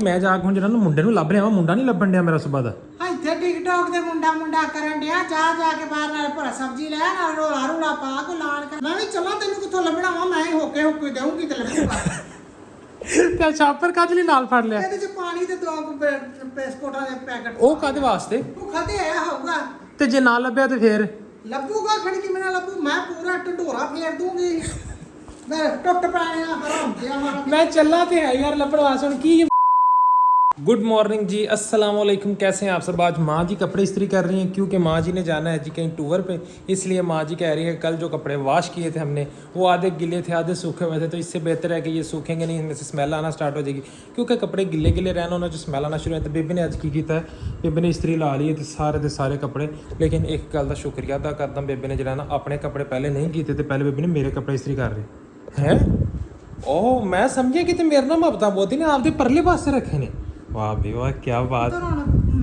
ਮੈਂ ਜਾ ਕੇ ਹੁਣ ਜਿਹੜਾ ਮੁੰਡੇ ਨੂੰ ਲੱਭ ਰਿਹਾ ਮੁੰਡਾ ਨਹੀਂ ਲੱਭਣ ਡਿਆ ਮੇਰਾ ਸੁਭਾ ਦਾ। ਇੱਥੇ ਟਿਕਟੌਕ ਤੇ ਮੁੰਡਾ ਕਰਨ ਡਿਆ ਜਾ ਕੇ ਬਾਹਰ ਨਾਲ ਭਰਾ ਸਬਜ਼ੀ ਲੈ ਨਾਲ ਰੋਲਾ ਪਾ ਕੋ ਲਾਣ ਕਰ। ਮੈਂ ਵੀ ਚਲਾਂ ਤੈਨੂੰ ਕਿੱਥੋਂ ਲੱਭਣਾ ਵਾ, ਮੈਂ ਹੀ ਹੋਕੇ ਦੇਊਂਗੀ ਤੇ ਲੱਭੂਗਾ। ਤੇ ਛਾਪਰ ਕਾਹਦੇ ਲਈ ਨਾਲ ਫੜ ਲਿਆ? ਇਹਦੇ ਚ ਪਾਣੀ ਤੇ 2 ਬਿਸਕੁਟਾਂ ਦੇ ਪੈਕਟ। ਉਹ ਕਾਹਦੇ ਵਾਸਤੇ? ਭੁੱਖਾ ਤੇ ਆਇਆ ਹੋਊਗਾ। ਤੇ ਜੇ ਨਾ ਲੱਭਿਆ ਤੇ ਫੇਰ ਲੱਭੂਗਾ ਖੜੀ ਕਿਵੇਂ ਨਾ ਲੱਭੂ? ਮੈਂ ਪੂਰਾ ਢੰਡੋਰਾ ਫੇਰ ਦੂੰਗੀ। ਮੈਂ ਟੁੱਟ ਪੈਣੇ ਆ ਹਰਾਮ ਤੇ ਮਾਰਾ। मैं चला थे यार लपड़ वासन की। गुड मॉर्निंग जी, अस्सलाम वालेकुम। कैसे हैं आप सब? आज माँ जी कपड़े इस्त्री कर रही हैं क्योंकि माँ जी ने जाना है जी कहीं टूर पे, इसलिए माँ जी कह रही है कल जो कपड़े वॉश किए थे हमने वो आधे गिले थे आधे सूखे हुए थे, तो इससे बेहतर है कि ये सूखेंगे नहीं, इनमें से स्मेल आना स्टार्ट हो जाएगी क्योंकि कपड़े गिले गिले रहना उन्होंने जो स्मेल आना शुरू है। तो बेबी ने अज की किया है, बेबी ने इस्त्री ला ली है के सारे कपड़े। लेकिन एक गल का शुक्रिया अदा करता बेबी ने जरा ना अपने कपड़े पहले नहीं किए थे, पहले बेबी ने मेरे कपड़े इस्त्री कर रहे हैं। ओह मैं समझिया कि मेरे ना मोहब्बत बहुत ने आपके परले पासे रखे ने। वाह भी वाह, क्या बात।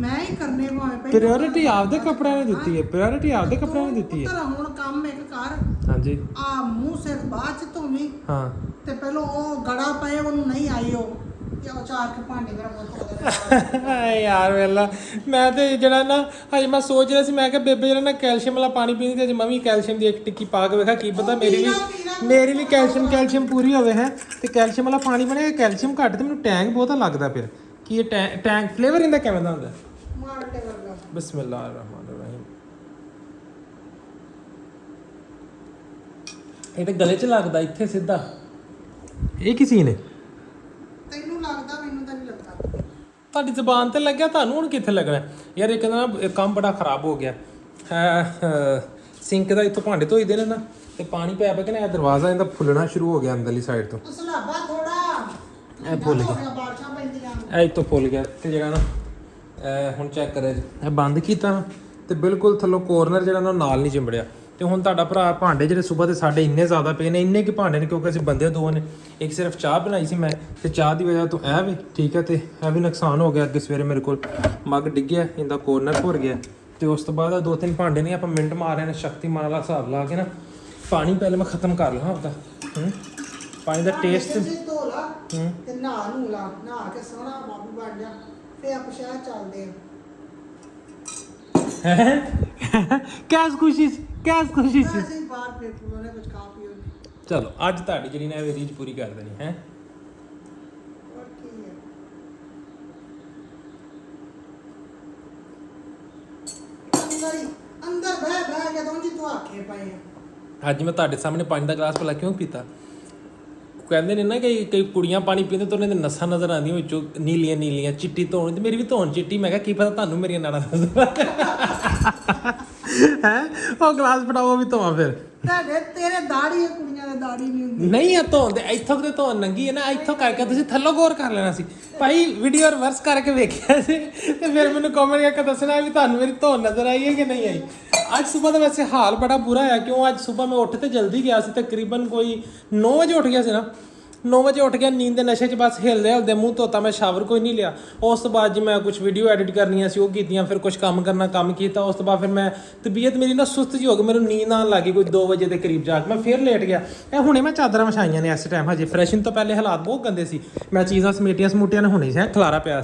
मैं ही करने प्रायोरिटी आपके कपड़े ने दी है, प्रायोरिटी आपके कपड़े ने दी है। ਹੁਣ ਕੰਮ ਇੱਕ ਕਰ। ਹਾਂਜੀ ਆ ਮੂੰਹ ਸਿਰ ਬਾਅਦ ਚ ਧੋਵੀਂ। ਹਾਂ ਤੇ ਪਹਿਲਾਂ ਉਹ ਗੜਾ ਪਏ ਉਹਨੂੰ ਨਹੀਂ ਆਈ ਉਹ ਚਾਰ ਕੇ ਭਾਂਡੇ ਮੇਰਾ ਮੂੰਹ यार वेला मैं तो जरा ना हजे मैं सोच रहा मैं क्या बेबे जरा ना कैल्शियम वाला पानी पीनी ते मैं भी कैल्शियम की एक टिक्की पा के वेखा की पता मेरी भी कैल्शियम पूरी होवे है ते कैल्शियम वाला पानी बने कैल्शियम घट ते मैनूं टैंक बहुत लगदा पिया कि ये टैंक फ्लेवर इंदा किवें दा हुंदा? ਮਾਰਟੇ ਵਰਗਾ। बिस्मिल्लाहिर्रहमानिर्रहीम। ਇਹ ਤੇ ਗਲੇ 'ਚ ਲੱਗਦਾ ਇੱਥੇ ਸਿੱਧਾ। ਇਹ ਕੀ ਸੀਨ ਹੈ? ਤੈਨੂੰ ਲੱਗਦਾ, ਮੈਨੂੰ ਤਾਂ ਨਹੀਂ ਲੱਗਦਾ। ਤੁਹਾਡੀ ਜ਼ਬਾਨ ਤੇ ਲੱਗਿਆ, ਤੁਹਾਨੂੰ ਹੁਣ ਕਿੱਥੇ ਲੱਗਣਾ ਯਾਰ? ਇੱਕ ਨਾ ਕੰਮ ਬੜਾ ਖਰਾਬ ਹੋ ਗਿਆ ਹੈ। ਸਿੰਕ ਦਾ ਇੱਥੋਂ ਭਾਂਡੇ ਧੋਈਦੇ ਨੇ ਨਾ ਤੇ ਪਾਣੀ ਪੈ ਕੇ ਨਾ ਇਹ ਦਰਵਾਜ਼ਾ ਇਹਦਾ ਫੁੱਲਣਾ ਸ਼ੁਰੂ ਹੋ ਗਿਆ ਅੰਦਰਲੀ ਸਾਈਡ ਤੋਂ। ਸਲਾਬਾ ਥੋੜਾ ਇਹ ਫੁੱਲ ਗਿਆ, ਬਾਰਿਸ਼ਾਂ ਪੈਂਦੀਆਂ ਇਹ ਇੱਥੋਂ ਫੁੱਲ ਗਿਆ ਤੇ ਜਿਹੜਾ ਨਾ ਹੁਣ ਚੈੱਕ ਕਰਿਆ ਇਹ ਬੰਦ ਕੀਤਾ ਤੇ ਬਿਲਕੁਲ ਥੱਲੋਂ ਕੋਰਨਰ ਜਿਹੜਾ ਨਾ ਨਾਲ ਨਹੀਂ ਚਿੰਬੜਿਆ। ਤੇ ਹੁਣ ਤੁਹਾਡਾ ਭਰਾ ਭਾਂਡੇ ਜਿਹੜੇ ਸਵੇਰ ਦੇ ਸਾਡੇ ਇੰਨੇ ਜ਼ਿਆਦਾ ਪਏ ਨੇ, ਇੰਨੇ ਕਿ ਭਾਂਡੇ ਨੇ ਕਿਉਂਕਿ ਅਸੀਂ ਬੰਦੇ ਦੋ ਨੇ। ਇੱਕ ਸਿਰਫ ਚਾਹ ਬਣਾਈ ਸੀ ਮੈਂ ਤੇ ਚਾਹ ਦੀ ਵਜ੍ਹਾ ਤੋਂ ਇਹ ਵੀ ਠੀਕ ਹੈ ਤੇ ਇਹ ਵੀ ਨੁਕਸਾਨ ਹੋ ਗਿਆ। ਅੱਗੇ ਸਵੇਰੇ ਮੇਰੇ ਕੋਲ ਮੱਗ ਡਿੱਗਿਆ, ਇਹਦਾ ਕੋਰਨਰ ਭੁਰ ਗਿਆ ਤੇ ਉਸ ਤੋਂ ਬਾਅਦ 2-3 ਭਾਂਡੇ ਨੇ ਆਪਾਂ ਮਿੰਟ ਮਾਰਿਆ ਨੇ ਸ਼ਕਤੀਮਾਨ ਵਾਲਾ ਹਿਸਾਬ ਲਾ ਕੇ ਨਾ। ਪਾਣੀ ਪਹਿਲੇ ਮੈਂ ਖਤਮ ਕਰ ਲਾਂ ਆਪਦਾ। ਪਾਣੀ ਦਾ ਟੇਸਟ ਧੋ ਲਾ ਤੇ ਨਹਾ ਨੂੰ ਲਾ, ਨਹਾ ਕੇ ਸੋਹਣਾ ਬਾਬੂ ਬਣ ਜਾ ਫੇ ਆਪਾਂ ਸ਼ਹਿਰ ਚੱਲਦੇ ਆ। ਕਿਸ ਖੁਸ਼ੀ ਸੀ ਅਸੀਂ ਬਾਹਰ ਫੇਰ ਉਹਨੇ ਕੁਝ ਖਾ ਪੀਓ। ਚਲੋ ਅੱਜ ਤੁਹਾਡੀ ਜਿਹੜੀ ਨਾ ਇਹ ਰੀਝ ਪੂਰੀ ਕਰ ਦੇਣੀ ਹੈ। ਹੋਰ ਕੀ ਹੈ? ਅੰਦਰ ਬਹਿ ਕੇ ਦੋਂਜੀ ਤੋਂ ਆਖੇ ਪਏ ਆ। ਅੱਜ ਮੈਂ ਤੁਹਾਡੇ ਸਾਹਮਣੇ ਪਾਣੀ ਦਾ ਗਲਾਸ ਭਲਾ ਕਿਉਂ ਪੀਤਾ? ਕਹਿੰਦੇ ਨੇ ਨਾ ਕਿ ਕਈ ਕੁੜੀਆਂ ਪਾਣੀ ਪੀਂਦੇ ਤਾਂ ਉਹਨਾਂ ਦੇ ਨਸਾਂ ਨਜ਼ਰ ਆਉਂਦੀਆਂ ਵਿੱਚੋਂ ਨੀਲੀਆਂ ਚਿੱਟੀ ਧੋਣ ਤੇ ਮੇਰੀ ਵੀ ਧੋਣ ਚਿੱਟੀ। ਮੈਂ ਕਿਹਾ ਕੀ ਪਤਾ ਤੁਹਾਨੂੰ ਮੇਰੀਆਂ ਨਾੜਾਂ ਨਜ਼ਰ ਹੈ। ਉਹ ਗਲਾਸ ਫੜਾਓ ਵੀ ਧੋਵਾਂ ਫਿਰ। ਤੇਰੇ ਦਾੜੀ ਕੁੜੀਆਂ ਦੇ ਦਾੜੀ ਨਹੀਂ ਹੁੰਦੀ। ਨਹੀਂ ਆ ਧੋਣ ਦੇ ਇੱਥੋਂ ਕਿਤੇ ਧੋਣ ਨੰਗੀ ਹੈ ਨਾ, ਇੱਥੋਂ ਕਰਕੇ ਤੁਸੀਂ ਥੱਲੋਂ ਗੌਰ ਕਰ ਲੈਣਾ ਸੀ ਭਾਈ। ਵੀਡੀਓ ਰਿਵਰਸ ਕਰਕੇ ਵੇਖਿਆ ਸੀ ਤੇ ਫਿਰ ਮੈਨੂੰ ਕਮੈਂਟ ਕਰਕੇ ਦੱਸਣਾ ਵੀ ਤੁਹਾਨੂੰ ਮੇਰੀ ਧੋਣ ਨਜ਼ਰ ਆਈ ਹੈ ਕਿ ਨਹੀਂ ਆਈ। ਅੱਜ ਸਵੇਰ ਦਾ ਵੈਸੇ ਹਾਲ ਬੜਾ ਬੁਰਾ ਹੈ ਕਿਉਂ ਅੱਜ ਸਵੇਰ ਮੈਂ ਉੱਠ ਤੇ ਜਲਦੀ ਗਿਆ ਸੀ, ਤਕਰੀਬਨ ਕੋਈ 9 ਵਜੇ ਉੱਠ ਗਿਆ ਸੀ ਨਾ। 9 ਵਜੇ ਉੱਠ ਗਿਆ, ਨੀਂਦ ਦੇ ਨਸ਼ੇ 'ਚ ਬਸ ਹਿਲਦੇ ਮੂੰਹ ਧੋਤਾ, ਮੈਂ ਸ਼ਾਵਰ ਕੋਈ ਨਹੀਂ ਲਿਆ। ਉਸ ਤੋਂ ਬਾਅਦ ਜੀ ਮੈਂ ਕੁਝ ਵੀਡੀਓ ਐਡਿਟ ਕਰਨੀਆਂ ਸੀ ਉਹ ਕੀਤੀਆਂ, ਫਿਰ ਕੁਝ ਕੰਮ ਕੀਤਾ। ਉਸ ਤੋਂ ਬਾਅਦ ਫਿਰ ਮੈਂ ਤਬੀਅਤ ਮੇਰੀ ਨਾ ਸੁਸਤ ਜਿਹੀ ਹੋ ਗਈ, ਮੈਨੂੰ ਨੀਂਦ ਆਉਣ ਲੱਗੀ ਕੋਈ 2 ਵਜੇ ਦੇ ਕਰੀਬ ਜਾ ਕੇ ਮੈਂ ਫਿਰ ਲੇਟ ਗਿਆ। ਇਹ ਹੁਣੇ ਮੈਂ ਚਾਦਰਾਂ ਵਿਛਾਈਆਂ ਨੇ ਇਸ ਟਾਈਮ, ਹਜੇ ਫਰੈਸ਼ਨ ਤੋਂ ਪਹਿਲੇ ਹਾਲਾਤ ਬਹੁਤ ਗੰਦੇ ਸੀ। ਮੈਂ ਚੀਜ਼ਾਂ ਸਮੂਟੀਆਂ ਨੇ ਹੁਣੇ ਸੀ ਖਲਾਰਾ ਪਿਆ।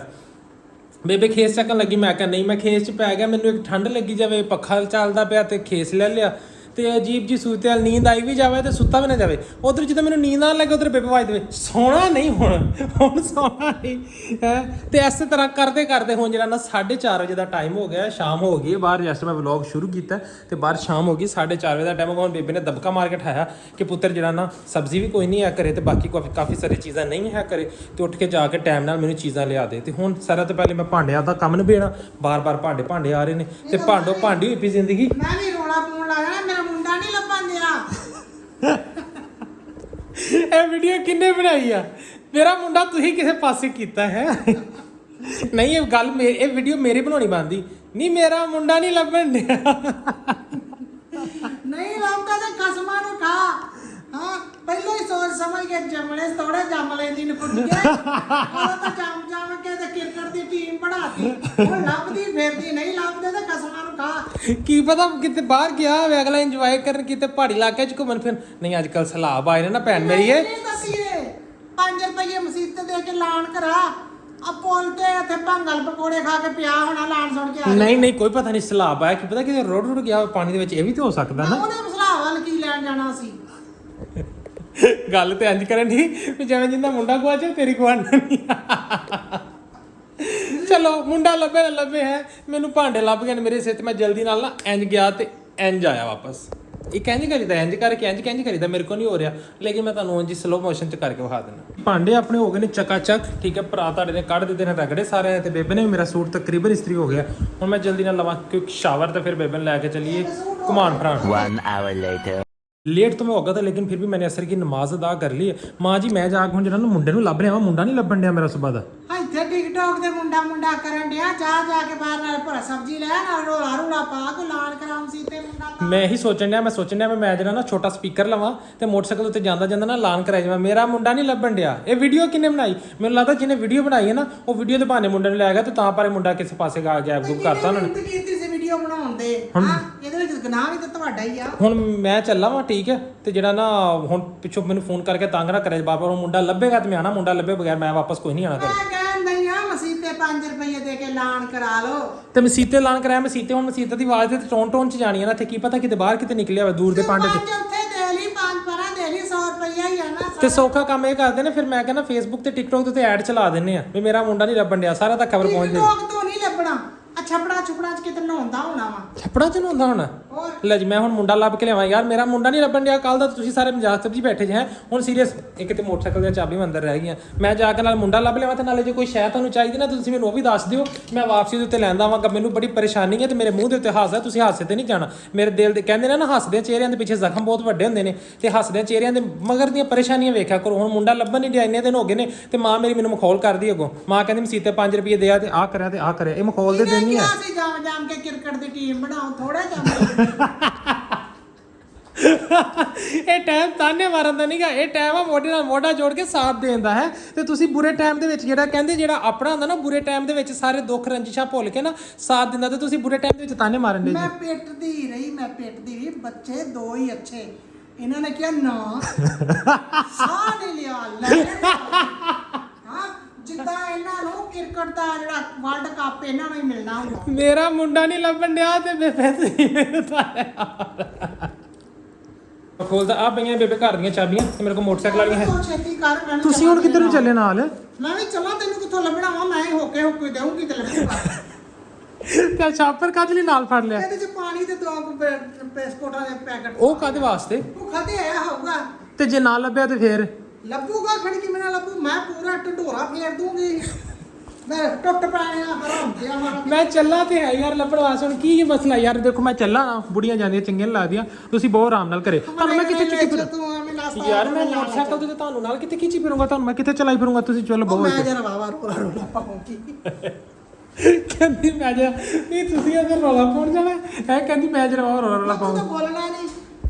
ਬੇਬੇ ਖੇਸ ਚੱਕਣ ਲੱਗੀ, ਮੈਂ ਕਿਹਾ ਨਹੀਂ ਮੈਂ ਖੇਸ 'ਚ ਪੈ ਗਿਆ, ਮੈਨੂੰ ਇੱਕ ਠੰਡ ਲੱਗੀ ਜਾਵੇ, ਪੱਖਾ ਚੱਲਦਾ ਪਿਆ ਤੇ ਖੇਸ ਲੈ ਲਿਆ ਤੇ ਅਜੀਬ ਜੀ ਸੂਰਤ ਹਾਲ, ਨੀਂਦ ਆਈ ਵੀ ਜਾਵੇ ਤੇ ਸੁੱਤਾ ਵੀ ਨਾ ਜਾਵੇ। ਉਧਰ ਜਦੋਂ ਮੈਨੂੰ ਨੀਂਦ ਆਉਣ ਲੱਗੇ ਉਧਰ ਬੇਬੇ ਆਵਾਜ਼ ਦੇਵੇ ਸੌਣਾ ਨਹੀਂ, ਹੁਣ ਸੌਣਾ ਨਹੀਂ ਹੈ। ਤੇ ਇਸੇ ਤਰ੍ਹਾਂ ਕਰਦੇ ਹੁਣ ਜਿਹੜਾ ਨਾ 4:30 ਵਜੇ ਦਾ ਟਾਈਮ ਹੋ ਗਿਆ, ਸ਼ਾਮ ਹੋ ਗਈ। ਬਾਹਰ ਜਸਟ ਮੈਂ ਵਲੌਗ ਸ਼ੁਰੂ ਕੀਤਾ ਤੇ ਬਾਹਰ ਸ਼ਾਮ ਹੋ ਗਈ, 4:30 ਵਜੇ ਦਾ ਟਾਈਮ ਹੋ ਗਿਆ। ਹੁਣ ਬੇਬੇ ਨੇ ਦਬਕਾ ਮਾਰ ਕੇ ਠਾਇਆ ਕਿ ਪੁੱਤਰ ਜਿਹੜਾ ਨਾ ਸਬਜ਼ੀ ਵੀ ਕੋਈ ਨਹੀਂ ਹੈ ਕਰੇ ਤੇ ਬਾਕੀ ਕਾਫੀ ਸਾਰੀ ਚੀਜ਼ਾਂ ਨਹੀਂ ਹੈ ਕਰੇ ਤੇ ਉੱਠ ਕੇ ਜਾ ਕੇ ਟਾਈਮ ਨਾਲ ਮੈਨੂੰ ਚੀਜ਼ਾਂ ਲਿਆ ਦੇ। ਤੇ ਹੁਣ ਸਾਰਾ ਤੋਂ ਪਹਿਲੇ ਮੈਂ ਭਾਂਡਿਆਂ ਦਾ ਕੰਮ ਨਿਬੇੜਾਂ, ਬਾਰ-ਬਾਰ ਭਾਂਡੇ ਆ ਰਹੇ ਨੇ ਤੇ ਭਾਂਡੀ ਹੋਈ ਪਈ ਜ਼ਿੰਦਗੀ। ਮੈਂ ਵੀ ਰੋਲਾ ਪਾਉਣ ਲੱਗਾ, ਮੇਰਾ ਮੁੰਡਾ ਨਹੀਂ ਲੱਭਣ ਦਿਆ। ਇਹ ਵੀਡੀਓ ਕਿੰਨੇ ਬਣਾਈ ਆ? ਮੇਰਾ ਮੁੰਡਾ ਤੁਸੀਂ ਕਿਸੇ ਪਾਸੇ ਕੀਤਾ ਹੈ? ਨਹੀਂ ਇਹ ਗੱਲ ਇਹ ਵੀਡੀਓ ਮੇਰੀ ਬਣਾਉਣੀ ਬਣਦੀ ਨਹੀਂ। ਮੇਰਾ ਮੁੰਡਾ ਨਹੀਂ ਲੱਭਣ ਡਿਆ। ਨਹੀਂ ਲੱਭਦਾ ਤੇ ਕਸਮਾਂ ਨੂੰ ਖਾ। ਹਾਂ ਪਹਿਲਾਂ ਹੀ ਸੋਚ ਸਮਝ ਕੇ ਜੰਮਣੇ ਥੋੜੇ ਜੰਮ ਲੈਂਦੀ ਨੇ ਕੁੱਟ ਕੇ ਉਹ ਤਾਂ ਜੰਮ ਕੇ ਤੇ ਕ੍ਰਿਕਟ ਦੀ ਟੀਮ ਬਣਾਤੀ। ਹੁਣ ਲੱਭਦੀ ਫਿਰਦੀ, ਨਹੀਂ ਲੱਭਦੇ ਤੇ ਕਸਮਾਂ ਨੂੰ ਖਾ। ਕੀ ਪਤਾ ਕਿਤੇ ਬਾਹਰ ਗਿਆ ਹੋਵੇ ਅਗਲਾ ਇੰਜੋਏ ਕਰਨ, ਕਿਤੇ ਪਹਾੜੀ ਇਲਾਕੇ 'ਚ ਘੁੰਮਣ ਫਿਰ। ਨਹੀਂ ਅੱਜ ਕੱਲ ਸਲਾਬ ਆਏ ਨੇ ਨਾ ਭੈਣ ਮੇਰੀ। ਇਹ 5 ਰੁਪਏ ਮਸੀਤ ਦੇ ਕੇ ਲਾਣ ਕਰਾ ਆ ਪੁੱਲ ਤੇ ਇੱਥੇ ਭੰਗਲ ਪਕੌੜੇ ਖਾ ਕੇ ਪਿਆ ਹੋਣਾ ਲਾਣ ਸੁਣ ਕੇ ਆ ਨਹੀਂ ਨਹੀਂ ਕੋਈ ਪਤਾ ਨਹੀਂ ਸਲਾਬ ਆਇਆ, ਕੀ ਪਤਾ ਕਿਤੇ ਰੁੜ ਗਿਆ ਹੋਵੇ ਪਾਣੀ ਦੇ ਵਿੱਚ, ਇਹ ਵੀ ਤੇ ਹੋ ਸਕਦਾ ਨਾ। ਉਹਨੇ ਮਸਲਾ ਵੱਲ ਕੀ ਲੈਣ ਜਾਣਾ ਸੀ। ਗੱਲ ਤੇ ਇੰਜ ਕਰਨ ਦੀ ਵੀ ਜਿਵੇਂ ਜਿੰਦਾ ਮੁੰਡਾ ਗਵਾਚੇ ਤੇਰੀ ਗਵਾਣਾ ਨਹੀਂ। ਚਲੋ ਮੁੰਡਾ ਲੱਭੇ ਨਾ ਲੱਭੇ ਹੈ, ਮੈਨੂੰ ਭਾਂਡੇ ਲੱਭ ਗਏ ਨੇ ਮੇਰੇ ਸਿਰ ਤੇ, ਮੈਂ ਜਲਦੀ ਨਾਲ ਨਾ ਇੰਜ ਗਿਆ ਤੇ ਇੰਜ ਆਇਆ ਵਾਪਸ। ਇਹ ਇੰਜ ਕਰੀਦਾ, ਇੰਜ ਕਰਕੇ ਇੰਜ ਕਰੀਦਾ, ਮੇਰੇ ਕੋਲ ਨਹੀਂ ਹੋ ਰਿਹਾ, ਲੇਕਿਨ ਮੈਂ ਤੁਹਾਨੂੰ ਉਂਝ ਸਲੋ ਮੋਸ਼ਨ ਚ ਕਰਕੇ ਵਿਖਾ ਦਿੰਦਾ। ਭਾਂਡੇ ਆਪਣੇ ਹੋ ਗਏ ਨੇ ਚਕਾ ਚੱਕ, ਠੀਕ ਹੈ। ਭਰਾ ਤੁਹਾਡੇ ਨੇ ਕੱਢ ਦਿੱਤੇ ਨੇ ਰਗੜੇ ਸਾਰੇ, ਤੇ ਬੇਬੇ ਨੇ ਵੀ ਮੇਰਾ ਸੂਟ ਤਕਰੀਬਨ ਇਸਤਰੀ ਹੋ ਗਿਆ। ਹੁਣ ਮੈਂ ਜਲਦੀ ਨਾਲ ਲਵਾਂ ਕਿਉਂਕਿ ਸ਼ਾਵਰ, ਤੇ ਫਿਰ ਬੇਬੇ ਨੂੰ ਲੈ ਕੇ ਚੱਲੀਏ ਘੁਮਾਣ ਫਿਰਾਣ। 1 hour later लेट तो मैं होगा था, लेकिन फिर भी मैंने असर की नमाज अदा कर ली है। माँ जी मैं जाके ਹੁਣ ਜਿਹੜਾ ਨੂੰ ਮੁੰਡੇ ਨੂੰ ਲੱਭ ਰਿਹਾ, ਮੁੰਡਾ ਨਹੀਂ ਲੱਭਣ ਡਿਆ ਮੇਰਾ ਸੁਬਾ ਦਾ। ਇੱਥੇ ਟਿਕਟੌਕ ਦੇ ਮੁੰਡਾ ਕਰਨ ਡਿਆ, ਜਾ ਕੇ ਬਾਹਰ ਨਾਲ ਭਰਾ ਸਬਜ਼ੀ ਲੈ ਨਾਲ ਰੋਲਾ ਪਾ ਕੋ ਲਾਣ ਕਰਾਮ ਸੀ ਤੇ ਮੁੰਡਾ। ਮੈਂ ਇਹੀ ਸੋਚਣ ਡਿਆ ਮੈਂ ਜਿਹੜਾ ਨਾ ਛੋਟਾ ਸਪੀਕਰ ਲਵਾਂ ਤੇ ਮੋਟਰਸਾਈਕਲ ਉੱਤੇ ਜਾਂਦਾ ਨਾ ਲਾਨ ਕਰਾਈ ਜਾਵਾਂ। ਮੇਰਾ ਮੁੰਡਾ ਨਹੀਂ ਲੱਭਣ ਡਿਆ। ਇਹ ਵੀਡੀਓ ਕਿਹਨੇ ਬਣਾਈ? ਮੈਨੂੰ ਲੱਗਦਾ ਜਿਹਨੇ ਵੀਡੀਓ ਬਣਾਈ ਹੈ ਨਾ, ਉਹ ਵੀਡੀਓ ਦੇ ਬਹਾਨੇ ਮੁੰਡੇ ਨੂੰ ਲੈ ਗਿਆ, ਤੇ ਤਾਂ ਪਰ ਮੁੰਡਾ ਕਿਸੇ ਪਾਸੇ ਗਾ ਗਿਆ, ਗੂਪ ਕਰਤਾ ਉਹਨਾਂ ਨੇ। ਕੀਤੀ ਸੀ ਵੀਡੀਓ ਬਣਾਉਣ ਦੇ, ਹਾਂ ਇਹਦੇ ਵਿੱਚ ਗੁਨਾਹ ਵੀ ਤਾਂ ਤੁਹਾਡਾ ਹੀ ਆ। ਹੁਣ ਮੈਂ ਚੱਲਾਂ ਵਾਂ, ਠੀਕ ਹੈ। ਤੇ ਜਿਹੜਾ ਨਾ ਹੁਣ ਪਿੱਛੋਂ ਮੈਨੂੰ ਫੋਨ ਕਰਕੇ ਤੰਗ ਨਾ ਕਰੇ ਬਾਬਾ, ਉਹ ਮੁੰਡਾ ਲੱਭੇਗਾ ਤੇ ਮੈਂ ਆਣਾ, ਮੁੰਡਾ ਲੱਭੇ ਬਗੈਰ ਮੈਂ ਵਾਪਸ ਕੋਈ ਨਹੀਂ ਆਣਾ ਕਰ। ਮੈਂ ਕਹਿੰਦਾ ਹੀ ਆ ਮਸੀਤੇ 5 ਰੁਪਏ ਦੇ ਕੇ ਲਾਣ ਕਰਾ ਲਓ। ਤੇ ਮਸੀਤੇ ਲਾਣ ਕਰਾਇਆ, ਮਸੀਤੇ ਦੀ ਆਵਾਜ਼ ਤੇ ਟੋਨ ਚ ਜਾਣੀ ਹੈ ਨਾ, ਤੇ ਕੀ ਪਤਾ ਕਿਤੇ ਬਾਹਰ ਕਿਤੇ ਨਿਕਲਿਆ ਹੋਵੇ ਦੂਰ ਦੇ ਪਾਂਡੇ ਤੇ। ਉੱਥੇ ਦੇ ਲਈ 5 ਪਰਾਂ ਦੇ ਲਈ 100 ਰੁਪਇਆ ਹੀ ਆ ਨਾ। ਤੇ ਸੌਖਾ ਕੰਮ ਇਹ ਕਰਦੇ ਨੇ, ਫਿਰ ਮੈਂ ਕਹਿੰਦਾ ਫੇਸਬੁੱਕ ਤੇ ਟਿਕਟੌਕ ਤੇ ਐਡ ਚਲਾ ਦਿੰਨੇ ਆ ਵੀ ਮੇਰਾ ਮੁੰਡਾ ਨਹੀਂ ਲੱਭਣ ਡਿਆ, ਸਾਰਾ ਤਾਂ ਖਬਰ ਪਹੁੰਚ ਜਾਏ। ਟਿਕਟੌਕ ਤੋਂ ਨਹੀਂ ਲੱਭਣਾ, ਛਪੜਾ ਚ ਕਿਤੇ ਨਹਾਉਂਦਾ ਹੋਣਾ ਵਾ। ਛੱਪੜਾ ਚ ਨਹਾਉਂਦਾ ਹੋਣਾ? ਲੈ ਜੀ ਮੈਂ ਹੁਣ ਮੁੰਡਾ ਲੱਭ ਕੇ ਲਿਆਵਾਂ ਯਾਰ, ਮੇਰਾ ਮੁੰਡਾ ਨਹੀਂ ਲੱਭਣ ਡਿਆ। ਕੱਲ ਦਾ ਤੁਸੀਂ ਸਾਰੇ ਮਜ਼ਾਕ ਸਬਜੀ ਬੈਠੇ ਜੇ ਹੈ, ਹੁਣ ਸੀਰੀਅਸ ਇੱਕ ਤੇ ਮੋਟਰਸਾਈਕਲ ਦੀਆਂ ਚਾਬੀਆਂ ਅੰਦਰ ਰਹਿ ਗਈਆਂ। ਮੈਂ ਜਾ ਕੇ ਨਾਲ ਮੁੰਡਾ ਲੱਭ ਲਿਆਵਾਂ, ਤੇ ਨਾਲੇ ਜੇ ਕੋਈ ਸ਼ੈ ਤੁਹਾਨੂੰ ਚਾਹੀਦੀ ਨਾ ਤੁਸੀਂ ਮੈਨੂੰ ਉਹ ਵੀ ਦੱਸ ਦਿਓ, ਮੈਂ ਵਾਪਸੀ ਦੇ ਉੱਤੇ ਲੈਂਦਾ ਆਵਾਂਗਾ। ਮੈਨੂੰ ਬੜੀ ਪਰੇਸ਼ਾਨੀ ਹੈ ਤੇ ਮੇਰੇ ਮੂੰਹ ਦੇ ਉੱਤੇ ਹਾਸਾ, ਤੁਸੀਂ ਹਾਸੇ ਤੇ ਨਹੀਂ ਜਾਣਾ। ਮੇਰੇ ਦਿਲ ਦੇ ਕਹਿੰਦੇ ਨਾ ਹੱਸਦੇ ਚਿਹਰਿਆਂ ਦੇ ਪਿੱਛੇ ਜ਼ਖਮ ਬਹੁਤ ਵੱਡੇ ਹੁੰਦੇ ਨੇ, ਤੇ ਹੱਸਦੇ ਚਿਹਰਿਆਂ ਦੇ ਮਗਰ ਦੀਆਂ ਪਰੇਸ਼ਾਨੀਆਂ ਵੇਖਿਆ ਕਰੋ। ਹੁਣ ਮੁੰਡਾ ਲੱਭਣ ਨਹੀਂ ਡਿਆ, ਇੰਨੇ ਦਿਨ ਹੋ ਗਏ ਨੇ, ਤੇ ਮਾਂ ਮੇਰੀ ਮੈਨੂੰ ਮਖੌਲ ਕਰਦੀ ਅੱਗੋਂ। ਮਾਂ ਕਹਿੰਦੀ ਮਸੀਤੇ 5 ਰੁਪਏ ਦੇ ਆ ਤੇ ਆਹ ਕਰਿਆ ਤੇ ਆਹ ਕਰਿਆ। ਇਹ ਮਖੌਲ ਦੇ ਦਿਨ ਨਹੀਂ ਆ। ਜਾਮ ਕੇ ਕ੍ਰਿਕਟ ਦੀ ਟੀਮ ਬਣਾਓ, ਥੋੜਾ ਜਿਹਾ। ਇਹ ਟਾਈਮ ਤਾਨੇ ਮਾਰਨ ਦਾ ਨਹੀਂਗਾ, ਇਹ ਟਾਈਮ ਆ ਮੋਢੇ ਨਾਲ ਮੋਢਾ ਜੋੜ ਕੇ ਸਾਥ ਦੇਣ ਦਾ ਹੈ। ਤੇ ਤੁਸੀਂ ਬੁਰੇ ਟਾਈਮ ਦੇ ਵਿੱਚ ਜਿਹੜਾ ਕਹਿੰਦੇ ਜਿਹੜਾ ਆਪਣਾ ਹੁੰਦਾ ਨਾ, ਬੁਰੇ ਟਾਈਮ ਦੇ ਵਿੱਚ ਸਾਰੇ ਦੁੱਖ ਰੰਜਿਸ਼ਾਂ ਭੁੱਲ ਕੇ ਨਾ ਸਾਥ ਦਿੰਦਾ, ਤੇ ਤੁਸੀਂ ਬੁਰੇ ਟਾਈਮ ਦੇ ਵਿੱਚ ਤਾਨੇ ਮਾਰਨ ਦੇ। ਮੈਂ ਪਿੱਟਦੀ ਰਹੀ, ਬੱਚੇ 2 ਹੀ ਅੱਛੇ। ਇਹਨਾਂ ਨੇ ਕਿਹਾ ਨਾ ਸਾਹ ਨਹੀਂ ਲਿਆ ਲੈ। ਹਾਂ ਜਿੱਦਾਂ ਇਹਨਾਂ ਨੂੰ ਕ੍ਰਿਕਟ ਦਾ ਜਿਹੜਾ ਵਰਲਡ ਕੱਪ ਇਹਨਾਂ ਨੂੰ ਹੀ ਮਿਲਣਾ ਹੁੰਦਾ। ਮੇਰਾ ਮੁੰਡਾ ਨਹੀਂ ਲੱਭਣ ਡਿਆ ਤੇ ਬੇਬੇ ਤੁਸੀਂ ਮੈਨੂੰ ਤਾਇਆ ਖੋਲਦਾ। ਆ ਪਈਆਂ ਬੇਬੇ ਘਰ ਦੀਆਂ ਚਾਬੀਆਂ, ਤੇ ਮੇਰੇ ਕੋਲ ਮੋਟਰਸਾਈਕਲ ਵਾਲੀਆਂ ਹੈ। ਛੇਤੀ ਕਰ, ਮੈਂ ਵੀ ਤੁਸੀਂ ਹੁਣ ਕਿੱਧਰ ਨੂੰ ਚੱਲੇ ਨਾਲ? ਮੈਂ ਵੀ ਚੱਲਾਂ, ਤੈਨੂੰ ਕਿੱਥੋਂ ਲੱਭਣਾ ਵਾ? ਮੈਂ ਹੀ ਹੋ ਕੇ ਦੇਊਂਗੀ ਤੇ ਲੱਭੂਗਾ। ਤੇ ਛਾਪਰ ਕਾਹਦੇ ਲਈ ਨਾਲ ਫੜ ਲਿਆ? ਇਹਦੇ ਚ ਪਾਣੀ ਤੇ 2 ਬਿਸਕੁਟਾਂ ਦੇ ਪੈਕਟ। ਉਹ ਕਾਹਦੇ ਵਾਸਤੇ? ਉਹ ਖਾਦੇ ਆਇਆ ਹੋਊਗਾ। ਤੇ ਜੇ ਨਾ ਲੱਭਿਆ ਤੇ ਫੇਰ? ਲੱਭੂਗਾ, ਖੜੀ ਕਿਵੇਂ ਨਾ ਲੱਭੂ? ਮੈਂ ਪੂਰਾ ਢੰਡੋਰਾ ਫੇਰ ਦੂੰਗੀ। ਮੈਂ ਟੁੱਟ ਪੈਣੇ ਆ ਹਰਾਮ ਤੇ ਆ। ਮੈਂ ਚੱਲਾਂ ਤੇ ਹੈ ਯਾਰ ਲੱਭਣ ਵਾਸਤੇ। ਹੁਣ ਕੀ ਮਸਲਾ ਯਾਰ? ਦੇਖੋ ਮੈਂ ਚੱਲਾਂ ਨਾ, ਬੁੜੀਆਂ ਜਾਂਦੀਆਂ ਚੰਗੀਆਂ ਨਹੀਂ ਲੱਗਦੀਆਂ। ਤੁਸੀਂ ਬਹੁਤ ਆਰਾਮ ਨਾਲ ਘਰੇ, ਤੁਹਾਨੂੰ ਮੈਂ ਕਿੱਥੇ ਚੁੱਕੀ ਫਿਰੂ ਯਾਰ? ਮੈਂ ਮੋਟਰਸਾਈਕਲ ਤੇ ਤੁਹਾਨੂੰ ਨਾਲ ਕਿੱਥੇ ਖਿੱਚੀ ਫਿਰੂੰਗਾ? ਤੁਹਾਨੂੰ ਮੈਂ ਕਿੱਥੇ ਚਲਾਈ ਫਿਰੂੰਗਾ? ਤੁਸੀਂ ਚਲੋ ਬਹੁਤ। ਮੈਂ ਜਰਾ ਵਾਵਾ ਰੋਲਾ ਪਾਉਂਗੀ। ਕਹਿੰਦੀ ਮੈਂ ਜਰਾ ਨਹੀਂ, ਤੁਸੀਂ ਅਗਰ ਰੌਲਾ ਪਾਉਣ ਜਾਣਾ ਹੈ, ਕਹਿੰਦੀ ਮੈਂ ਜਰਾ ਰੌਲਾ ਪਾਉਂ। ਤੂੰ ਬੋਲਣਾ ਨਹੀਂ,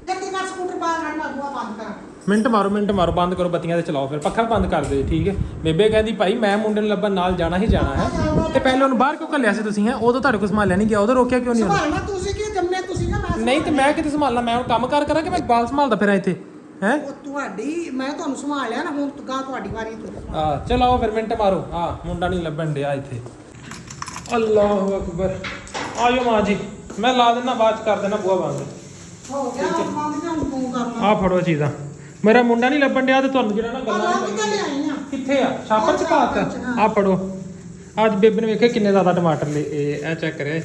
ਜਲਦੀ ਕਰ ਸਕੂਟਰ ਬਾਹਰ ਕੱਢ, ਮੈਂ ਬੂਹਾ ਬੰਦ ਕਰਾਂ। ਮਿੰਟ ਮਾਰੋ, ਬੰਦ ਕਰੋ ਬੱਤੀਆਂ ਤੇ ਚਲਾਓ, ਫਿਰ ਪੱਖਾ ਬੰਦ ਕਰ ਦਿਓ, ਠੀਕ ਹੈ। ਬੇਬੇ ਕਹਿੰਦੀ ਭਾਈ ਮੈਂ ਮੁੰਡੇ ਨੂੰ ਲੱਭਣ ਨਾਲ ਜਾਣਾ ਹੀ ਜਾਣਾ ਹੈ। ਤੇ ਪਹਿਲਾਂ ਉਹਨੂੰ ਬਾਹਰ ਕਿਉਂ ਘੱਲਿਆ ਸੀ ਤੁਸੀਂ? ਹੈ ਉਦੋਂ ਤੁਹਾਡੇ ਕੋਲ ਸੰਭਾਲਿਆ ਨਹੀਂ ਗਿਆ, ਉਦੋਂ ਰੋਕਿਆ ਕਿਉਂ ਨਹੀਂ ਉਹਨੂੰ? ਸੰਭਾਲਣਾ ਤੁਸੀਂ ਕੀ ਜੰਮੇ ਤੁਸੀਂ ਨਾ। ਮੈਂ ਨਹੀਂ ਤੇ ਮੈਂ ਕਿਤੇ ਸੰਭਾਲਣਾ? ਮੈਂ ਹੁਣ ਕੰਮ ਕਰਾਂ ਕਿ ਮੈਂ ਬਾਲ ਸੰਭਾਲਦਾ ਫਿਰਾਂ ਇੱਥੇ ਹੈ? ਉਹ ਤੁਹਾਡੀ, ਮੈਂ ਤੁਹਾਨੂੰ ਸੰਭਾਲਿਆ ਨਾ, ਹੁਣ ਗਾ ਤੁਹਾਡੀ ਵਾਰੀ। ਚਲਾਓ ਫਿਰ, ਮਿੰਟ ਮਾਰੋ। ਮੁੰਡਾ ਨਹੀਂ ਲੱਭਣ ਡਿਆ ਇੱਥੇ। ਅੱਲਾਹੁ ਅਕਬਰ। ਆਇਓ ਮਾਂ ਜੀ, ਮੈਂ ਲਾ ਦੇਣਾ, ਬਾਅਦ ਚ ਕਰ ਦੇਣਾ ਬੂਹਾ ਬੰਦ। ਹੋ ਗਿਆ ਬੰਦ, ਜਾਂ ਤੂੰ ਕਰਨਾ। ਆ ਫੜੋ ਚੀਜ਼ਾਂ। ਮੇਰਾ ਮੁੰਡਾ ਨਹੀਂ ਲੱਭਣ ਡਿਆ ਤੇ ਤੁਹਾਨੂੰ ਜਿਹੜਾ ਨਾ ਗੱਲਾਂ ਕਿੱਥੇ ਲਿਆਈ ਆ? ਕਿੱਥੇ ਆ? ਛਾਪਰ ਚ ਪਾਤਾ। ਆ ਫੜੋ। ਅੱਜ ਬੇਬੇ ਨੇ ਵੇਖਿਆ ਕਿੰਨੇ ਜ਼ਿਆਦਾ ਟਮਾਟਰ ਲਏ। ਇਹ ਚੈੱਕ ਕਰਿਆ,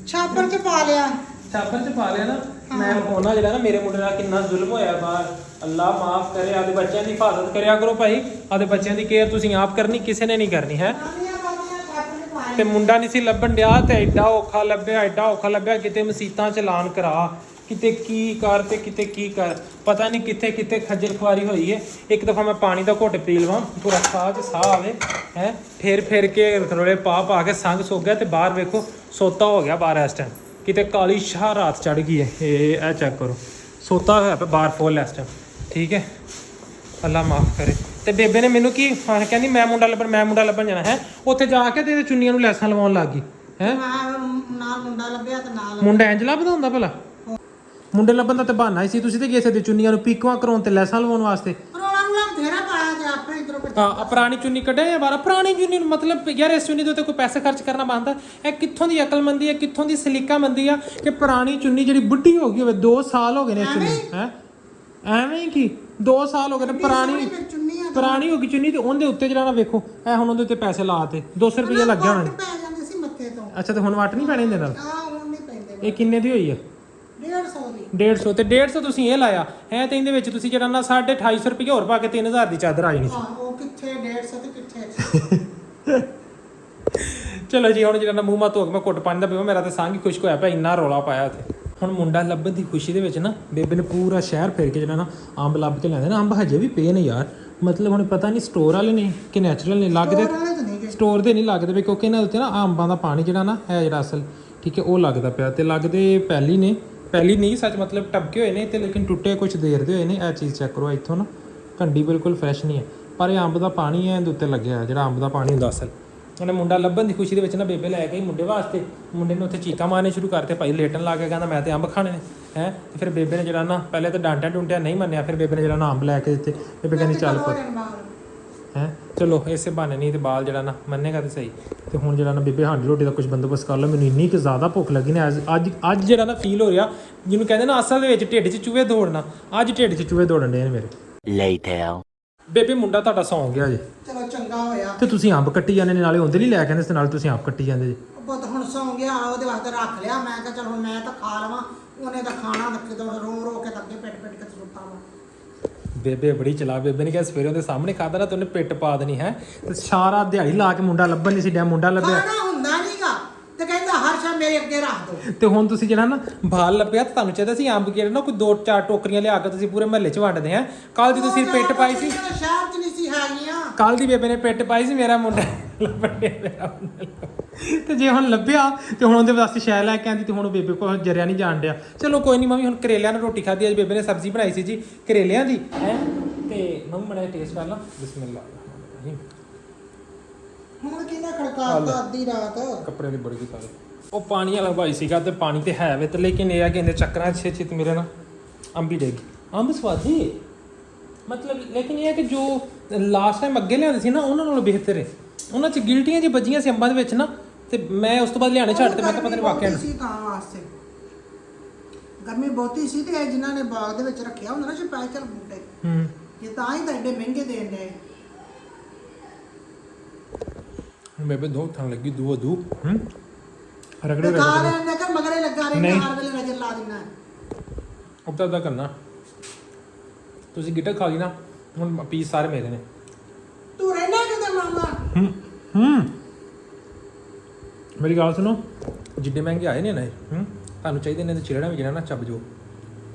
ਛਾਪਰ ਚ ਪਾ ਲਿਆ। ਛਾਪਰ ਚ ਪਾ ਲਿਆ ਨਾ। ਮੈਂ ਕੋਨਾ ਜਿਹੜਾ ਨਾ ਮੇਰੇ ਮੁੰਡੇ ਨਾਲ ਕਿੰਨਾ ਜ਼ੁਲਮ ਹੋਇਆ ਬਾਹਰ। ਅੱਲਾ ਮਾਫ ਕਰੇ। ਆਦੇ ਬੱਚਿਆਂ ਦੀ ਹਿਫਾਜ਼ਤ ਕਰਿਆ ਕਰੋ ਭਾਈ। ਆਦੇ ਬੱਚਿਆਂ ਦੀ ਕੇਅਰ ਤੁਸੀਂ ਆਪ ਕਰਨੀ, ਕਿਸੇ ਨੇ ਨਹੀਂ ਕਰਨੀ ਹੈ। ਤੇ ਮੁੰਡਾ ਨਹੀਂ ਸੀ ਲੱਭਣ ਡਿਆ, ਤੇ ਐਡਾ ਔਖਾ ਲੱਭਿਆ। ਕਿਤੇ ਮਸੀਤਾਂ ਚ ਐਲਾਨ ਕਰਾ, ਕਿਤੇ ਕੀ ਕਰ ਤੇ ਕਿਤੇ ਕੀ ਕਰ, ਪਤਾ ਨਹੀਂ ਕਿੱਥੇ ਖੱਜਲ ਖੁਆਰੀ ਹੋਈ ਹੈ। ਇੱਕ ਦਫਾ ਮੈਂ ਪਾਣੀ ਦਾ ਘੁੱਟ ਪੀ ਲਵਾਂ, ਪੂਰਾ ਸਾਹ 'ਚ ਸਾਹ ਆਵੇ ਹੈ, ਫਿਰ ਕੇ ਰੋਲੇ ਪਾ ਕੇ ਸੰਗ ਸੋ ਗਿਆ। ਤੇ ਬਾਹਰ ਵੇਖੋ ਸੋਤਾ ਹੋ ਗਿਆ ਬਾਹਰ ਇਸ ਟਾਈਮ। ਕਿਤੇ ਕਾਲੀ ਸ਼ਾਹ ਰਾਤ ਚੜ ਗਈ ਹੈ। ਇਹ ਚੈੱਕ ਕਰੋ, ਸੋਤਾ ਹੋਇਆ ਪਿਆ ਬਾਹਰ ਫੁੱਲ ਇਸ ਟਾਈਮ, ਠੀਕ ਹੈ। ਅੱਲਾ ਮਾਫ ਕਰੇ। ਤੇ ਬੇਬੇ ਨੇ ਮੈਨੂੰ ਕੀ ਕਹਿੰਦੀ, ਮੈਂ ਮੁੰਡਾ ਲੱਭਣ ਜਾਣਾ ਹੈ। ਉੱਥੇ ਜਾ ਕੇ ਤੇ ਚੁੰਨੀਆਂ ਨੂੰ ਲੈਸਾਂ ਲਵਾਉਣ ਲੱਗ ਗਈ ਹੈ। ਨਾਲ ਮੁੰਡਾ ਲੱਭਿਆ ਤੇ ਨਾਲ ਮੁੰਡਾ ਇੰਜ ਲੱਭਦਾ ਹੁੰਦਾ ਭਲਾ? ਮੁੰਡੇ ਲੱਭਣ ਦਾ ਤੇ ਬਹਾਨਾ ਹੀ ਸੀ। ਤੁਸੀਂ ਤੇ ਗਏ ਸੀ ਚੁੰਨੀਆਂ ਨੂੰ ਪੀਕਵਾਂ ਕਰਾਉਣ ਤੇ ਲੈਸਾਂ ਲਵਾਉਣ ਵਾਸਤੇ। ਰੋਲਾ ਬਥੇਰਾ ਪਾਇਆ, ਤੇ ਆਪੇ ਇਧਰੋਂ ਹਾਂ ਪੁਰਾਣੀ ਚੁੰਨੀ ਕੱਢਿਆ ਜਾਂ ਬਾਰਾ ਪੁਰਾਣੀ ਚੁੰਨੀ ਨੂੰ ਮਤਲਬ ਯਾਰ ਇਸ ਚੁੰਨੀ ਦੇ ਉੱਤੇ ਕੋਈ ਪੈਸੇ ਖਰਚ ਕਰਨਾ ਬਣਦਾ ਇਹ ਕਿੱਥੋਂ ਦੀ ਅਕਲਮੰਦੀ ਹੈ ਕਿੱਥੋਂ ਦੀ ਸਲੀਕਾਮੰਦੀ ਆ ਕਿ ਪੁਰਾਣੀ ਚੁੰਨੀ ਜਿਹੜੀ ਬੁੱਢੀ ਹੋ ਗਈ ਹੋਵੇ 2 ਸਾਲ ਹੋ ਗਏ ਨੇ ਚੁੰਨੀ ਹੈ ਐਵੇਂ ਹੀ ਕੀ 2 ਸਾਲ ਹੋ ਗਏ ਨੇ ਪੁਰਾਣੀ ਹੋ ਗਈ ਚੁੰਨੀ ਤੇ ਉਹਦੇ ਉੱਤੇ ਜਿਹੜਾ ਨਾ ਵੇਖੋ ਇਹ ਹੁਣ ਉਹਦੇ ਉੱਤੇ ਪੈਸੇ ਲਾਤੇ 200 ਰੁਪਏ ਲੱਗਿਆ ਹੋਣਾ ਪੈ ਜਾਂਦੇ ਸੀ ਮੱਥੇ ਤੋਂ। ਅੱਛਾ ਤੇ ਹੁਣ ਵੱਟ ਨਹੀਂ ਪੈਣੇ ਇਹਦੇ ਨਾਲ ਹੁਣ ਨਹੀਂ ਪੈਂਦੇ। ਇਹ ਕਿੰਨੇ ਦੀ ਹੋਈ ਆ 150 ਦੀ 150 ਤੇ 150 ਤੁਸੀਂ ਇਹ ਲਾਇਆ ਹੈ ਤੇ ਇਹਦੇ ਵਿੱਚ ਤੁਸੀਂ ਜਿਹੜਾ ਨਾ 250 ਰੁਪਏ ਹੋਰ ਪਾ ਕੇ 3000 ਦੀ ਚਾਦਰ ਆ ਜਾਣੀ ਸੀ। ਹਾਂ ਉਹ ਕਿੱਥੇ 150 ਤੇ ਕਿੱਥੇ ਚਲੋ ਜੀ ਹੁਣ ਜਿਹੜਾ ਨਾ ਮੂੰਹ ਮਾ ਧੋ ਕੇ ਮੈਂ ਕੁੱਟ ਪਾਣੀ ਦਾ ਪੀਵਾ ਮੇਰਾ ਤਾਂ ਸਾਂਗ ਹੀ ਖੁਸ਼ਕ ਹੋਇਆ ਪਿਆ ਇੰਨਾ ਰੌਲਾ ਪਾਇਆ ਉੱਥੇ। ਹੁਣ ਮੁੰਡਾ ਲੱਭਣ ਦੀ ਖੁਸ਼ੀ ਦੇ ਵਿੱਚ ਨਾ ਬੇਬੇ ਨੇ ਪੂਰਾ ਸ਼ਹਿਰ ਫਿਰ ਕੇ ਜਿਹੜਾ ਨਾ ਅੰਬ ਲੱਭ ਕੇ ਲਿਆਂਦੇ ਨਾ ਅੰਬ ਹਜੇ ਵੀ ਪਏ ਨੇ ਯਾਰ ਮਤਲਬ ਹੁਣ ਪਤਾ ਨਹੀਂ ਸਟੋਰ ਵਾਲੇ ਨੇ ਕਿ ਨੈਚੁਰਲ ਨੇ ਲੱਗਦੇ ਸਟੋਰ ਦੇ ਨਹੀਂ ਲੱਗਦੇ ਵੀ ਕਿਉਂਕਿ ਇਹਨਾਂ ਉੱਤੇ ਨਾ ਅੰਬਾਂ ਦਾ ਪਾਣੀ ਜਿਹੜਾ ਨਾ ਹੈ ਜਿਹੜਾ ਅਸਲ ਠੀਕ ਹੈ ਉਹ ਲੱਗਦਾ ਪਿਆ ਤੇ ਲੱਗਦੇ ਪਹਿਲੀ ਨਹੀਂ ਸੱਚ ਮਤਲਬ ਟਪਕੇ ਹੋਏ ਨੇ ਤੇ ਲੇਕਿਨ ਟੁੱਟੇ ਕੁਝ ਦੇਰ ਦੇ ਹੋਏ ਨੇ ਇਹ ਚੀਜ਼ ਚੈੱਕ ਕਰੋ ਇੱਥੋਂ ਨਾ ਕੰਡੀ ਬਿਲਕੁਲ ਫਰੈਸ਼ ਨਹੀਂ ਹੈ ਪਰ ਇਹ ਅੰਬ ਦਾ ਪਾਣੀ ਹੈ ਇਹਦੇ ਉੱਤੇ ਲੱਗਿਆ ਜਿਹੜਾ ਅੰਬ ਦਾ ਪਾਣੀ ਹੁੰਦਾ ਅਸਲ ਉਹਨੇ ਮੁੰਡਾ ਲੱਭਣ ਦੀ ਖੁਸ਼ੀ ਦੇ ਵਿੱਚ ਨਾ ਬੇਬੇ ਲੈ ਕੇ ਮੁੰਡੇ ਵਾਸਤੇ ਮੁੰਡੇ ਨੇ ਉੱਥੇ ਚੀਕਾਂ ਮਾਰਨੇ ਸ਼ੁਰੂ ਕਰਤੇ ਭਾਈ ਲੇਟਣ ਲੱਗ ਗਿਆ ਕਹਿੰਦਾ ਮੈਂ ਤੇ ਅੰਬ ਖਾਣੇ ਨੇ ਹੈ ਤੇ ਫਿਰ ਬੇਬੇ ਨੇ ਜਿਹੜਾ ਨਾ ਪਹਿਲੇ ਤਾਂ ਡਾਂਟਿਆ ਡੁੰਟਿਆ ਨਹੀਂ ਮੰਨਿਆ ਫਿਰ ਬੇਬੇ ਨੇ ਜਿਹੜਾ ਨਾ ਅੰਬ ਲੈ ਕੇ ਦਿੱਤੇ ਬੇਬੇ ਕਹਿੰਦੀ ਚੱਲ ਪਾ ਹੈ ਚਲੋ ਇਸੇ ਬਹਾਨੇ ਨਹੀਂ ਤੇ ਬਾਲ ਜਿਹੜਾ ਨਾ ਮੰਨੇਗਾ ਤੇ ਸਹੀ ਤੇ ਹੁਣ ਜਿਹੜਾ ਨਾ ਬੇਬੇ ਹਾਂਡੀ ਰੋਟੀ ਦਾ ਕੁਝ ਬੰਦੋਬਸਤ ਕਰ ਲਓ ਮੈਨੂੰ ਇੰਨੀ ਕਿ ਜ਼ਿਆਦਾ ਭੁੱਖ ਲੱਗੀ ਨੇ ਅੱਜ ਜਿਹੜਾ ਨਾ ਫੀਲ ਹੋ ਰਿਹਾ ਜਿਹਨੂੰ ਕਹਿੰਦੇ ਨਾ ਅਸਲ ਦੇ ਵਿੱਚ ਢਿੱਡ 'ਚ ਚੂਹੇ ਦੌੜਨਾ ਅੱਜ ਢਿੱਡ 'ਚ ਚੂਹੇ ਦੌੜਨ ਦੇ ਨੇ ਮੇਰੇ later ਬੇਬੇ ਮੁੰਡਾ ਤੁਹਾਡਾ ਸੌਂ ਗਿਆ ਜੇ ਚਲੋ ਚੰਗਾ ਹੋਇਆ ਤੇ ਤੁਸੀਂ ਅੰਬ ਕੱਟੀ ਜਾਂਦੇ ਨੇ ਨਾਲੇ ਹੁੰਦੇ ਨਹੀਂ ਲੈ ਕੇ ਆਂਦੇ ਤੇ ਨਾਲ ਤੁਸੀਂ ਅੰਬ ਕੱਟੀ ਜਾਂਦੇ ਜੀ ਪੁੱਤ ਹੁਣ ਸੌਂ ਗਿਆ ਉਹਦੇ ਵਾਸਤੇ ਰੱਖ ਲਿਆ ਮੈਂ ਕਿਹਾ ਚਲ ਹੁਣ ਮੈਂ ਤਾਂ ਖਾ ਲਵਾਂ ਉਹਨੇ ਤਾਂ ਖਾਣਾ ਰੱਖੇ ਤੋਂ ਰੋ ਕੇ ਤਾਂ ਅੱਗੇ ਪਿੱਟ ਕੇ ਸੁੱਤਾ ਵਾ ਬੇਬੇ ਬੜੀ ਚਲਾ ਬੇਬੇ ਨੇ ਕਿਹਾ ਸਵੇਰੇ ਉਹਦੇ ਸਾਹਮਣੇ ਖਾਦਾ ਨਾ ਤੇ ਉਹਨੇ ਪਿੱਟ ਪਾ ਦੇਣੀ ਹੈ ਤੇ ਸਾਰਾ ਦਿਹਾੜੀ ਲਾ ਕੇ ਮੁੰਡਾ ਲੱਭਣ ਨਹੀਂ ਸੀ ਡਿਆ ਮੁੰਡਾ ਲੱਭਿਆ ਖਾਣਾ ਹੁੰਦਾ ਨਹੀਂਗਾ ਤੇ ਕਹਿੰਦਾ ਹਰ ਸ਼ਾ ਮੇਰੇ ਅੱਗੇ ਰੱਖ ਦੋ ਤੇ ਹੁਣ ਤੁਸੀਂ ਜਿਹੜਾ ਨਾ ਬਾਲ ਲੱਭਿਆ ਤਾਂ ਤੁਹਾਨੂੰ ਚਾਹੀਦਾ ਸੀ ਅੰਬ ਕਿਹੜੇ ਨਾ ਕੋਈ 2-4 ਟੋਕਰੀਆਂ ਲਿਆ ਕੇ ਤੁਸੀਂ ਪੂਰੇ ਮਹੱਲੇ 'ਚ ਵੰਡਦੇ ਆ ਕੱਲ ਦੀ ਤੁਸੀਂ ਪਿੱਟ ਪਾਈ ਸੀ ਸ਼ਹਿਰ 'ਚ ਨਹੀਂ ਸੀ ਹੈਗੀਆਂ ਕੱਲ ਦੀ ਬੇਬੇ ਨੇ ਪਿੱਟ ਪਾਈ ਸੀ ਮੇਰਾ ਮੁੰਡਾ ਲੱਭਣ ਮੇਰਾ ਤੇ ਜੇ ਹੁਣ ਲੱਭਿਆ ਤੇ ਹੁਣ ਉਹਦੇ ਵਾਸਤੇ ਸ਼ੈ ਲੈ ਕੇ ਆਂਦੀ ਤੇ ਹੁਣ ਬੇਬੇ ਕੋਲ ਜਰਿਆ ਨਹੀਂ ਜਾਣ ਡਿਆ ਚਲੋ ਕੋਈ ਨਹੀਂ ਮੰਮੀ ਹੁਣ ਕਰੇਲਿਆਂ ਨਾਲ ਰੋਟੀ ਖਾਧੀ ਅੱਜ ਬੇਬੇ ਨੇ ਸਬਜ਼ੀ ਬਣਾਈ ਸੀ ਜੀ ਕਰੇਲਿਆਂ ਦੀ ਹੈ ਤੇ ਮੰਮੀ ਬੜਾ ਟੇਸਟ ਕਰ ਲਾ ਬਿਸਮਿਲ੍ਲਾ ਹੁਣ ਕਿਹਨੇ ਖੜਕਾਤਾ ਅੱਧੀ ਰਾਤ ਕੱਪੜੇ ਦੀ ਬੜੀ ਕਰ ਉਹ ਪਾਣੀ ਵਾਲਾ ਭਾਈ ਸੀਗਾ ਤੇ ਪਾਣੀ ਤੇ ਹੈ ਵੇ ਤੇ ਲੇਕਿਨ ਇਹ ਆ ਕਿ ਇਹਦੇ ਚੱਕਰਾਂ 'ਚ ਛੇ ਮੇਰੇ ਨਾ ਅੰਬੀ ਡੇਗੀ ਅੰਬ ਸਵਾਦੀ ਮਤਲਬ ਲੇਕਿਨ ਇਹ ਹੈ ਕਿ ਜੋ ਲਾਸਟ ਟਾਈਮ ਅੱਗੇ ਲਿਆਂਦੇ ਸੀ ਨਾ ਉਹਨਾਂ ਨਾਲੋਂ ਬਿਹਤਰ ਹੈ ਉਹਨਾਂ 'ਚ ਗਿਲਟੀਆਂ ਜੀ ਵੱਜੀਆਂ ਸੀ ਅੰਬਾਂ ਦੇ ਵਿੱਚ ਨਾ ਤੇ ਮੈਂ ਉਸ ਤੋਂ ਬਾਅਦ ਲਿਆਣੇ ਛੱਡ ਤੇ ਮੈਂ ਕਿਹਾ ਪਤਾ ਨਹੀਂ ਵਾਕਿਆ ਸੀ ਤਾਂ ਵਾਸਤੇ ਗਰਮੀ ਬਹੁਤੀ ਸੀ ਤੇ ਜਿਨ੍ਹਾਂ ਨੇ ਬਾਗ ਦੇ ਵਿੱਚ ਰੱਖਿਆ ਹੁੰਦਾ ਨਾ ਸਪੈਸ਼ਲ ਬੂਟੇ ਇਹ ਤਾਂ ਹੀ ਤਾਂ ਐਡੇ ਮਹਿੰਗੇ ਦੇਣ ਦੇ ਬੇਬੇ ਦੋ ਥਾਂ ਲੱਗੀ ਦੂ ਰਗੜੇ ਖਾ ਲੈਣ ਕਰ ਮਗਰੇ ਲੱਗਾ ਰਹੇ ਹਰ ਵੇਲੇ ਨਜ਼ਰ ਲਾ ਦਿੰਦਾ ਉਪਤਾ ਦਾ ਕਰਨਾ ਤੁਸੀਂ ਗਿਟਾ ਖਾ ਲਈ ਨਾ ਹੁਣ ਪੀਸ ਸਾਰੇ ਮੇਰੇ ਨੇ ਤੂੰ ਰਹਿਣਾ ਕਿਤੇ ਮਾਮਾ ਮੇਰੀ ਗੱਲ ਸੁਣੋ ਜਿੱਡੇ ਮਹਿੰਗੇ ਆਏ ਨੇ ਨਾ ਤੁਹਾਨੂੰ ਚਾਹੀਦੇ ਨੇ ਤੇ ਚਿਹੜਾ ਵੀ ਜਿਹੜਾ ਨਾ ਚੱਬ ਜੋ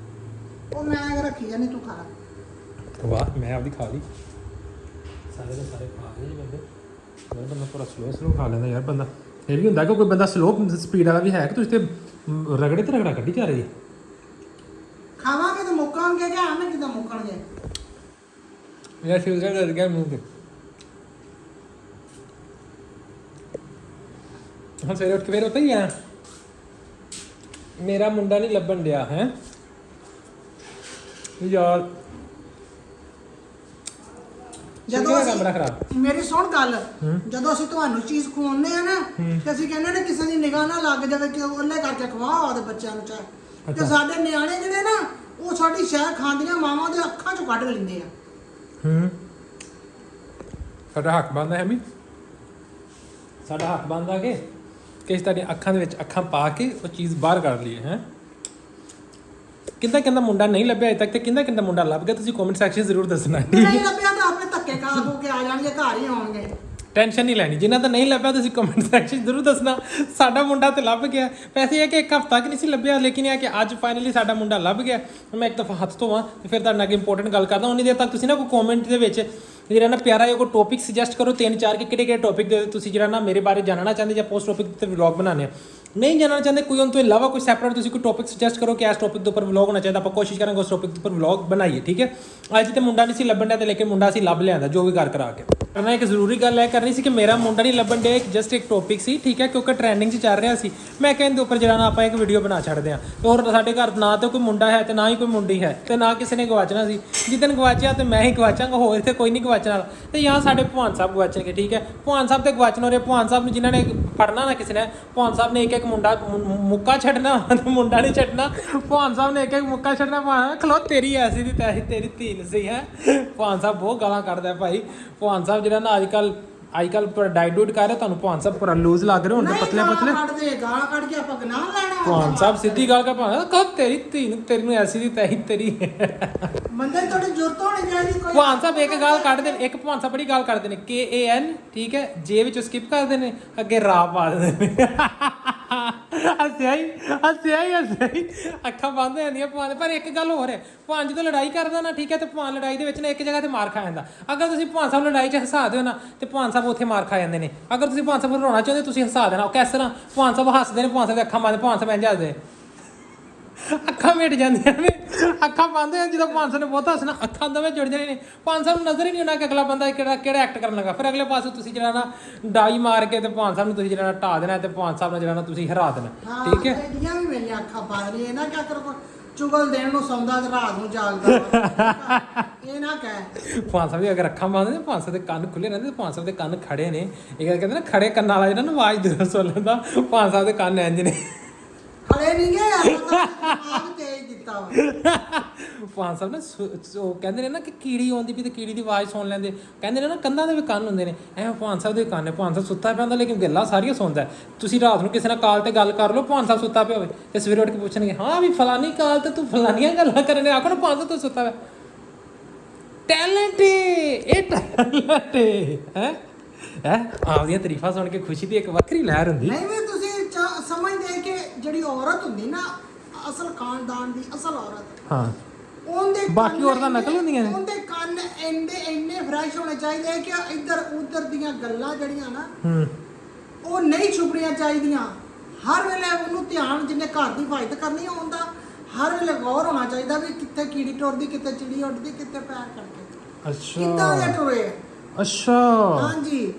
ਉਹ ਮੈਂ ਰੱਖੀ ਜਾਨੀ ਤੂੰ ਖਾ ਲੈ ਵਾਹ ਮੈਂ ਆਪਦੀ ਖਾ ਲਈ ਸਾਰੇ ਦੇ ਸਾਰੇ ਖਾ ਲਏ ਬੰਦੇ ਯਾਰ ਬੰਦਾ ਥੋੜਾ ਸਲੋ ਖਾ ਲੈਂਦਾ ਯਾਰ ਬੰਦਾ ਇਹ ਵੀ ਹੁੰਦਾ ਕਿ ਕੋਈ ਬੰਦਾ ਸਲੋ ਸਪੀਡ ਵਾਲਾ ਵੀ ਹੈ ਕਿ ਤੁਸੀਂ ਤੇ ਰਗੜੇ ਤੇ ਰਗੜਾ ਕੱਢੀ ਜਾ ਰਹੇ ਖਾਵਾਂਗੇ ਤਾਂ ਮੁੱਕਾਂਗੇ ਕਿ ਆਵੇਂ ਕਿਦਾਂ ਮੁੱਕਣਗੇ ਯਾਰ ਸ਼ਿਲਕਾ ਕਰ ਗਿਆ ਮੂੰਹ ਤੇ ਹਾਂ ਸਵੇਰੇ ਉੱਠ ਕੇ ਫੇਰ ਉੱਥੇ ਹੀ ਆ ਮੇਰਾ ਮੁੰਡਾ ਨਹੀਂ ਲੱਭਣ ਡਿਆ ਹੈ ਯਾਰ ਜਦੋਂ ਬੜਾ ਖਰਾਬ ਮੇਰੀ ਸੁਣ ਗੱਲ ਜਦੋਂ ਅਸੀਂ ਤੁਹਾਨੂੰ ਚੀਜ਼ ਖਵਾਉਂਦੇ ਆ ਨਾ ਤੇ ਅਸੀਂ ਕਹਿੰਦੇ ਨੇ ਕਿਸੇ ਦੀ ਨਿਗਾਹ ਨਾ ਲੱਗ ਜਾਵੇ ਕਿ ਉਹਨੇ ਕਰਕੇ ਖਵਾਓ ਆਪਦੇ ਬੱਚਿਆਂ ਨੂੰ ਚਾਹ ਤੇ ਸਾਡੇ ਨਿਆਣੇ ਜਿਹੜੇ ਨਾ ਉਹ ਸਾਡੀ ਸ਼ਹਿ ਖਾਂਦੀਆਂ ਮਾਵਾਂ ਦੇ ਅੱਖਾਂ ਚੋਂ ਕੱਢ ਲੈਂਦੇ ਆ ਸਾਡਾ ਹੱਕ ਬਣਦਾ ਹੈ ਵੀ ਸਾਡਾ ਹੱਕ ਬਣਦਾ ਕਿ ਇਸ ਤੁਹਾਡੀਆਂ ਅੱਖਾਂ ਦੇ ਵਿੱਚ ਅੱਖਾਂ ਪਾ ਕੇ ਉਹ ਚੀਜ਼ ਬਾਹਰ ਕੱਢ ਲਈਏ ਹੈ ਕਿੰਦਾ ਮੁੰਡਾ ਨਹੀਂ ਲੱਭਿਆ ਅਜੇ ਤੱਕ ਤੇ ਕਿੰਦਾ ਮੁੰਡਾ ਲੱਭ ਗਿਆ ਤੁਸੀਂ ਕਮੈਂਟ ਸੈਕਸ਼ਨ ਜ਼ਰੂਰ ਦੱਸਣਾ ਨਹੀਂ ਲੱਭਿਆ ਤਾਂ ਆਪਣੇ ਧੱਕੇ ਖਾ ਹੋ ਕੇ ਆ ਜਾਣਗੇ ਘਰ ਹੀ ਆਉਣਗੇ ਟੈਨਸ਼ਨ ਨਹੀਂ ਲੈਣੀ ਜਿਨ੍ਹਾਂ ਦਾ ਨਹੀਂ ਲੱਭਿਆ ਤੁਸੀਂ ਕਮੈਂਟ ਸੈਕਸ਼ਨ ਜ਼ਰੂਰ ਦੱਸਣਾ ਸਾਡਾ ਮੁੰਡਾ ਤੇ ਲੱਭ ਗਿਆ ਵੈਸੇ ਇਹ ਕਿ ਇੱਕ ਹਫ਼ਤਾ ਕਿ ਨਹੀਂ ਸੀ ਲੱਭਿਆ ਲੇਕਿਨ ਇਹ ਕਿ ਅੱਜ ਫਾਈਨਲੀ ਸਾਡਾ ਮੁੰਡਾ ਲੱਭ ਗਿਆ ਮੈਂ ਇੱਕ ਦਫਾ ਹੱਥ ਧੋਵਾਂ ਤੇ ਫਿਰ ਤੁਹਾਡੇ ਨਾਲ ਇੰਪੋਰਟੈਂਟ ਗੱਲ ਕਰਦਾ ਉਨੀ ਦੇਰ ਤੱਕ ਤੁਸੀਂ ਨਾ ਕੋਈ ਕਮੈਂਟ ਦੇ ਵਿੱਚ ਜਿਹੜਾ ਨਾ ਪਿਆਰਾ ਜਿਹਾ ਕੋਈ ਟੌਪਿਕ ਸੁਜੈਸਟ ਕਰੋ 3-4 ਕਿ ਕਿਹੜੇ ਟੌਪਿਕ ਦੇ ਤੁਸੀਂ ਜਿਹੜਾ ਨਾ ਮੇਰੇ ਬਾਰੇ ਜਾਣਨਾ ਚਾਹੁੰਦੇ ਜਾਂ ਪੋਸਟ ਟੌਪਿਕ ਤੇ ਵਲੌਗ ਬਣਾਉਂਦੇ ਆ ਨਹੀਂ ਜਾਣਨਾ ਚਾਹੁੰਦੇ ਕੋਈ ਉਹਨਾਂ ਤੋਂ ਇਲਾਵਾ ਕੋਈ ਸੈਪਰੇਟ ਤੁਸੀਂ ਕੋਈ ਟੌਪਿਕ ਸੁਜੈਸਟ ਕਰੋ ਕਿ ਇਸ ਟੌਪਿਕ ਦੇ ਉੱਪਰ ਵਲੌਗ ਹੋਣਾ ਚਾਹੀਦਾ, ਆਪਾਂ ਕੋਸ਼ਿਸ਼ ਕਰਾਂਗੇ ਉਸ ਟੌਪਿਕ ਦੇ ਉੱਪਰ ਵਲੌਗ ਬਣਾਈਏ, ਠੀਕ ਹੈ। ਅੱਜ ਤੇ ਮੁੰਡਾ ਨਹੀਂ ਸੀ ਲੱਭਣ ਡਿਆ ਤੇ ਲੇਕਿਨ ਮੁੰਡਾ ਅਸੀਂ ਲੱਭ ਲਿਆਂਦਾ ਜੋ ਵੀ ਕਰ ਕਰਾ ਕੇ। ਕਰਨਾ ਇੱਕ ਜ਼ਰੂਰੀ ਗੱਲ ਹੈ ਕਰਨੀ ਸੀ ਕਿ ਮੇਰਾ ਮੁੰਡਾ ਨਹੀਂ ਲੱਭਣ ਡਿਆ, ਜਸਟ ਇੱਕ ਟੌਪਿਕ ਸੀ, ਠੀਕ ਹੈ, ਕਿਉਂਕਿ ਟ੍ਰੈਂਡਿੰਗ 'ਚ ਚੱਲ ਰਿਹਾ ਸੀ। ਮੈਂ ਕਹਿੰਦੇ ਉੱਪਰ ਜਿਹੜਾ ਨਾ ਆਪਾਂ ਇੱਕ ਵੀਡੀਓ ਬਣਾ ਛੱਡਦੇ ਹਾਂ ਤੇ ਹੋਰ ਸਾਡੇ ਘਰ ਨਾ ਤਾਂ ਕੋਈ ਮੁੰਡਾ ਹੈ ਤੇ ਨਾ ਹੀ ਕੋਈ ਮੁੰਡੀ ਹੈ ਤੇ ਨਾ ਕਿਸੇ ਨੇ ਗਵਾਚਣਾ ਸੀ। ਜਿੱਦਣ ਗਵਾਚਿਆ ਤੇ ਮੈਂ ਹੀ ਗਵਾਚਾਂਗਾ, ਹੋਰ ਇੱਥੇ ਕੋਈ ਨਹੀਂ ਗਵਾਚਣ ਵਾਲਾ। ਤੇ ਜਾਂ ਸਾਡੇ ਭਗਵਾਨ ਸਾਹਿਬ ਗਵਾਚਣਗੇ, ਠੀਕ ਹੈ। ਭਗਵਾਨ ਸਾਹਿਬ ਤੇ ਗਵਾਚਣ ਹੋ ਰਹੇ, ਭਗਵਾਨ ਸਾਹਿਬ ਨੂੰ ਜਿਨ੍ਹਾਂ ਨੇ ਫੜਨਾ ਨਾ ਕਿਸੇ ਨੇ, ਭਗਵਾਨ ਸਾਹਿਬ ਨੇ ਇੱਕ ਮੁੰਡਾ ਮੁੱਕਾ ਛੱਡਣਾ ਮੁੰਡਾ ਨਹੀਂ ਛੱਡਣਾ। ਭਗਵਾਨ ਸਾਹਿਬ ਨੇ ਇੱਕ ਮੁੱਕਾ ਛੱਡਣਾ। ਖਲੋ ਤੇਰੀ ਐਸੀ ਦੀ ਤੈਸੀ ਤੇਰੀ ਧੀ ਸੀ ਹੈ। ਭਗਵਾਨ ਸਾਹਿਬ ਬਹੁਤ ਗਾਲਾਂ ਕੱਢਦਾ ਭਾਈ। ਭਗਵਾਨ ਸਾਹਿਬ ਜਿਹੜਾ ਨਾ ਅੱਜ ਕੱਲ ਪੂਰਾ ਡਾਈਟ ਡੂਟ ਕਰ ਰਿਹਾ, ਤੁਹਾਨੂੰ ਭਗਵਾਨ ਸਾਹਿਬ ਪੂਰਾ ਲੂਜ਼ ਲੱਗ ਰਹੇ ਹੁੰਦੇ, ਪਤਲੇ ਪਤਲੇ। ਗਾਲਾਂ ਕੱਢ ਕੇ ਆਪਾਂ ਗਨਾਹ ਲੈਣਾ। ਭਗਵਾਨ ਸਾਹਿਬ ਸਿੱਧੀ ਗੱਲ ਕਰ ਭਾਵੇਂ ਕਹੋ ਤੇਰੀ ਧੀ ਨੂੰ ਤੇਰੀ ਨੂੰ ਐਸੀ ਦੀ ਤੈਸੀ ਤੇਰੀ। ਬੰਦੇ ਥੋੜੀ ਜ਼ਰੂਰਤ ਹੋਣੀ ਚਾਹੀਦੀ ਕੋਈ। ਭਗਵਾਨ ਸਾਹਿਬ ਇੱਕ ਗੱਲ ਕੱਢਦੇ ਨੇ, ਇੱਕ ਭਗਵਾਨ ਸਾਹਿਬ ਬੜੀ ਗੱਲ ਕਰਦੇ ਨੇ KAN, ਠੀਕ ਹੈ, ਜੇ ਵਿੱਚੋਂ ਸਕਿਪ ਕਰਦੇ ਨੇ, ਅੱਗੇ ਰਾ ਪਾ ਦਿੰਦੇ ਨੇ। ਹੱਸਿਆ ਹੀ ਅੱਖਾਂ ਬੰਦ ਹੋ ਜਾਂਦੀਆਂ ਭਗਵਾਨ। ਪਰ ਇੱਕ ਗੱਲ ਹੋਰ ਹੈ, ਭਗਵਾਨ ਜਦੋਂ ਲੜਾਈ ਕਰਦਾ ਨਾ, ਠੀਕ ਹੈ, ਤੇ ਭਗਵਾਨ ਲੜਾਈ ਦੇ ਵਿੱਚ ਨਾ ਇੱਕ ਜਗ੍ਹਾ ਤੇ ਮਾਰ ਖਾ ਜਾਂਦਾ। ਅਗਰ ਤੁਸੀਂ ਭਗਵਾਨ ਸਾਹਿਬ ਲੜਾਈ 'ਚ ਹਸਾ ਦਿਓ ਨਾ ਤੇ ਭਗਵਾਨ ਸਾਹਿਬ ਉੱਥੇ ਮਾਰ ਖਾ ਜਾਂਦੇ ਨੇ। ਅਗਰ ਤੁਸੀਂ ਭਗਵਾਨ ਸਾਹਿਬ ਨੂੰ ਰੋਣਾ ਚਾਹੁੰਦੇ ਤੁਸੀਂ ਹਸਾ ਦੇਣਾ। ਉਹ ਕਿਸ ਤਰ੍ਹਾਂ ਭਗਵਾਨ ਸਾਹਿਬ ਹੱਸਦੇ ਨੇ, ਭਗਵਾਨ ਸਾਹਿਬ ਦੇ ਅੱਖਾਂ ਬੰਦ, ਭਗਵਾਨ ਸਾਹਿਬ ਇੰਝ ਹੱਸਦੇ, ਅੱਖਾਂ ਮਿਟ ਜਾਂਦੀਆਂ ਨੇ, ਅੱਖਾਂ ਬੰਦ ਹੋ। ਜਦੋਂ ਭਗਵਾਨ ਸਾਹਿਬ ਨੇ ਬਹੁਤ ਹੱਸਣਾ, ਅੱਖਾਂ ਦੋਵੇਂ ਜੁੜ ਜਾਣੀਆਂ ਨੇ। ਭਗਵਾਨ ਸਾਹਿਬ ਨੂੰ ਨਜ਼ਰ ਹੀ ਨਹੀਂ ਆਉਣਾ ਕਿ ਅਗਲਾ ਬੰਦਾ ਕਿਹੜਾ ਐਕਟ ਕਰਨ ਲੱਗਾ। ਫਿਰ ਅਗਲੇ ਪਾਸੇ ਤੁਸੀਂ ਜਿਹੜਾ ਨਾ ਡਾਈ ਮਾਰ ਕੇ ਤੇ ਭਗਵਾਨ ਸਾਹਿਬ ਨੂੰ ਤੁਸੀਂ ਜਿਹੜਾ ਢਾ ਦੇਣਾ ਤੇ ਭਗਵਾਨ ਸਾਹਿਬ ਨਾਲ ਜਿਹੜਾ ਨਾ ਤੁਸੀਂ ਹਰਾ ਦੇਣਾ, ਠੀਕ ਹੈ। ਐਡੀਆਂ ਵੀ ਮੇਰੀਆਂ ਅੱਖਾਂ ਪਾ ਰਹੀਆਂ ਨਾ, ਕਿਆ ਕਰੋ ਚੁਗਲ ਦੇਣ ਨੂੰ ਸੌਂਦਾ ਤੇ ਰਾਤ ਨੂੰ ਜਾਗਦਾ। ਇਹ ਨਾ ਕਹਿ ਭਗਵਾਨ ਸਾਹਿਬ ਦੀ ਅਗਰ ਅੱਖਾਂ ਬੰਦ ਨੇ, ਭਗਵਾਨ ਸਾਹਿਬ ਦੇ ਕੰਨ ਖੁੱਲੇ ਰਹਿੰਦੇ, ਭਗਵਾਨ ਸਾਹਿਬ ਦੇ ਕੰਨ ਖੜੇ ਨੇ। ਇਹ ਕਹਿੰਦੇ ਨਾ ਖੜੇ ਕੰਨਾਂ ਵਾਲਾ ਜਿਹੜਾ ਨਾ ਆਵਾਜ਼ ਦੂਰੋਂ ਸੁਣ ਲੈਂਦਾ, ਭਗਵਾਨ ਸਾਹਿਬ ਦੇ ਕੰਨ ਇੰਝ ਨੇ। ਖੜੇ ਨਹੀਂ ਗਏ ਯਾਰ, ਦਿਮਾਗ ਤੇਜ਼ ਦਿੱਤਾ ਵਾ। ਭਗਵਾਨ ਸਾਹਿਬ ਨਾ ਉਹ ਕਹਿੰਦੇ ਨੇ ਨਾ ਕਿ ਕੀੜੀ ਆਉਂਦੀ ਵੀ ਤੇ ਕੀੜੀ ਦੀ ਆਵਾਜ਼ ਸੁਣ ਲੈਂਦੇ। ਕਹਿੰਦੇ ਨੇ ਨਾ ਕੰਨਾਂ ਦੇ ਵੀ ਕੰਨ ਹੁੰਦੇ ਨੇ, ਐਵੇਂ ਭਗਵਾਨ ਸਾਹਿਬ ਦੇ ਕੰਨ ਨੇ। ਭਗਵਾਨ ਸਾਹਿਬ ਸੁੱਤਾ ਪਿਆ ਹੁੰਦਾ ਲੇਕਿਨ ਗੱਲਾਂ ਸਾਰੀਆਂ ਸੁਣਦਾ। ਤੁਸੀਂ ਰਾਤ ਨੂੰ ਕਿਸੇ ਨਾਲ ਕਾਲ ਤੇ ਗੱਲ ਕਰ ਲਓ, ਭਗਵਾਨ ਸਾਹਿਬ ਸੁੱਤਾ ਪਿਆ ਹੋਵੇ ਤੇ ਸਵੇਰੇ ਉੱਠ ਕੇ ਪੁੱਛਣਗੇ, ਹਾਂ ਵੀ ਫਲਾਨੀ ਕਾਲ ਤੇ ਤੂੰ ਫਲਾਨੀਆਂ ਗੱਲਾਂ ਕਰਨੇ, ਆਖੋ ਨਾ ਭਗਵਾਨ ਸਾਹਿਬ ਤੂੰ ਸੁੱਤਾ ਪਿਆ। ਟੈਲੈਂਟ ਇਹ ਟੈਲੈਂਟ ਹੈ ਆਪਦੀਆਂ ਤਾਰੀਫਾਂ ਸੁਣ ਕੇ ਖੁਸ਼ੀ ਦੀ ਇੱਕ ਵੱਖਰੀ ਲਹਿਰ ਹੁੰਦੀ। ਨਹੀਂ ਵੀ ਤੁਸੀਂ ਸਮਝਦੇ ਕਿ ਜਿਹੜੀ ਔਰਤ ਹੁੰਦੀ ਨਾ, ਅਸਲ ਖਾਨਦਾਨ ਦੀ ਅਸਲ ਔਰਤ, ਹਾਂ, ਉਹਦੇ ਬਾਕੀ ਔਰਤਾਂ ਨਕਲ ਹੁੰਦੀਆਂ ਨੇ। ਉਹਦੇ ਕੰਨ ਇੰਨੇ ਫਰੈਸ਼ ਹੋਣੇ ਚਾਹੀਦੇ ਕਿ ਇੱਧਰ ਉੱਧਰ ਦੀਆਂ ਗੱਲਾਂ ਜਿਹੜੀਆਂ ਨਾ ਉਹ ਨਹੀਂ ਛੁਪਣੀਆਂ ਚਾਹੀਦੀਆਂ। ਹਰ ਵੇਲੇ ਉਹਨੂੰ ਧਿਆਨ, ਜਿੰਨੇ ਘਰ ਦੀ ਹਿਫਾਜ਼ਤ ਕਰਨੀ ਆ, ਉਹਦਾ ਹਰ ਵੇਲੇ ਗੌਰ ਹੋਣਾ ਚਾਹੀਦਾ ਵੀ ਕਿੱਥੇ ਕੀੜੀ ਟੁਰਦੀ, ਕਿੱਥੇ ਚਿੜੀ ਉੱਡਦੀ, ਕਿੱਥੇ ਪੈਰ ਕਰਕੇ ਅੱਛਾ ਕਿੱਦਾਂ ਦੇ ਟੁਰੇ। ਅੱਛਾ ਹਾਂਜੀ,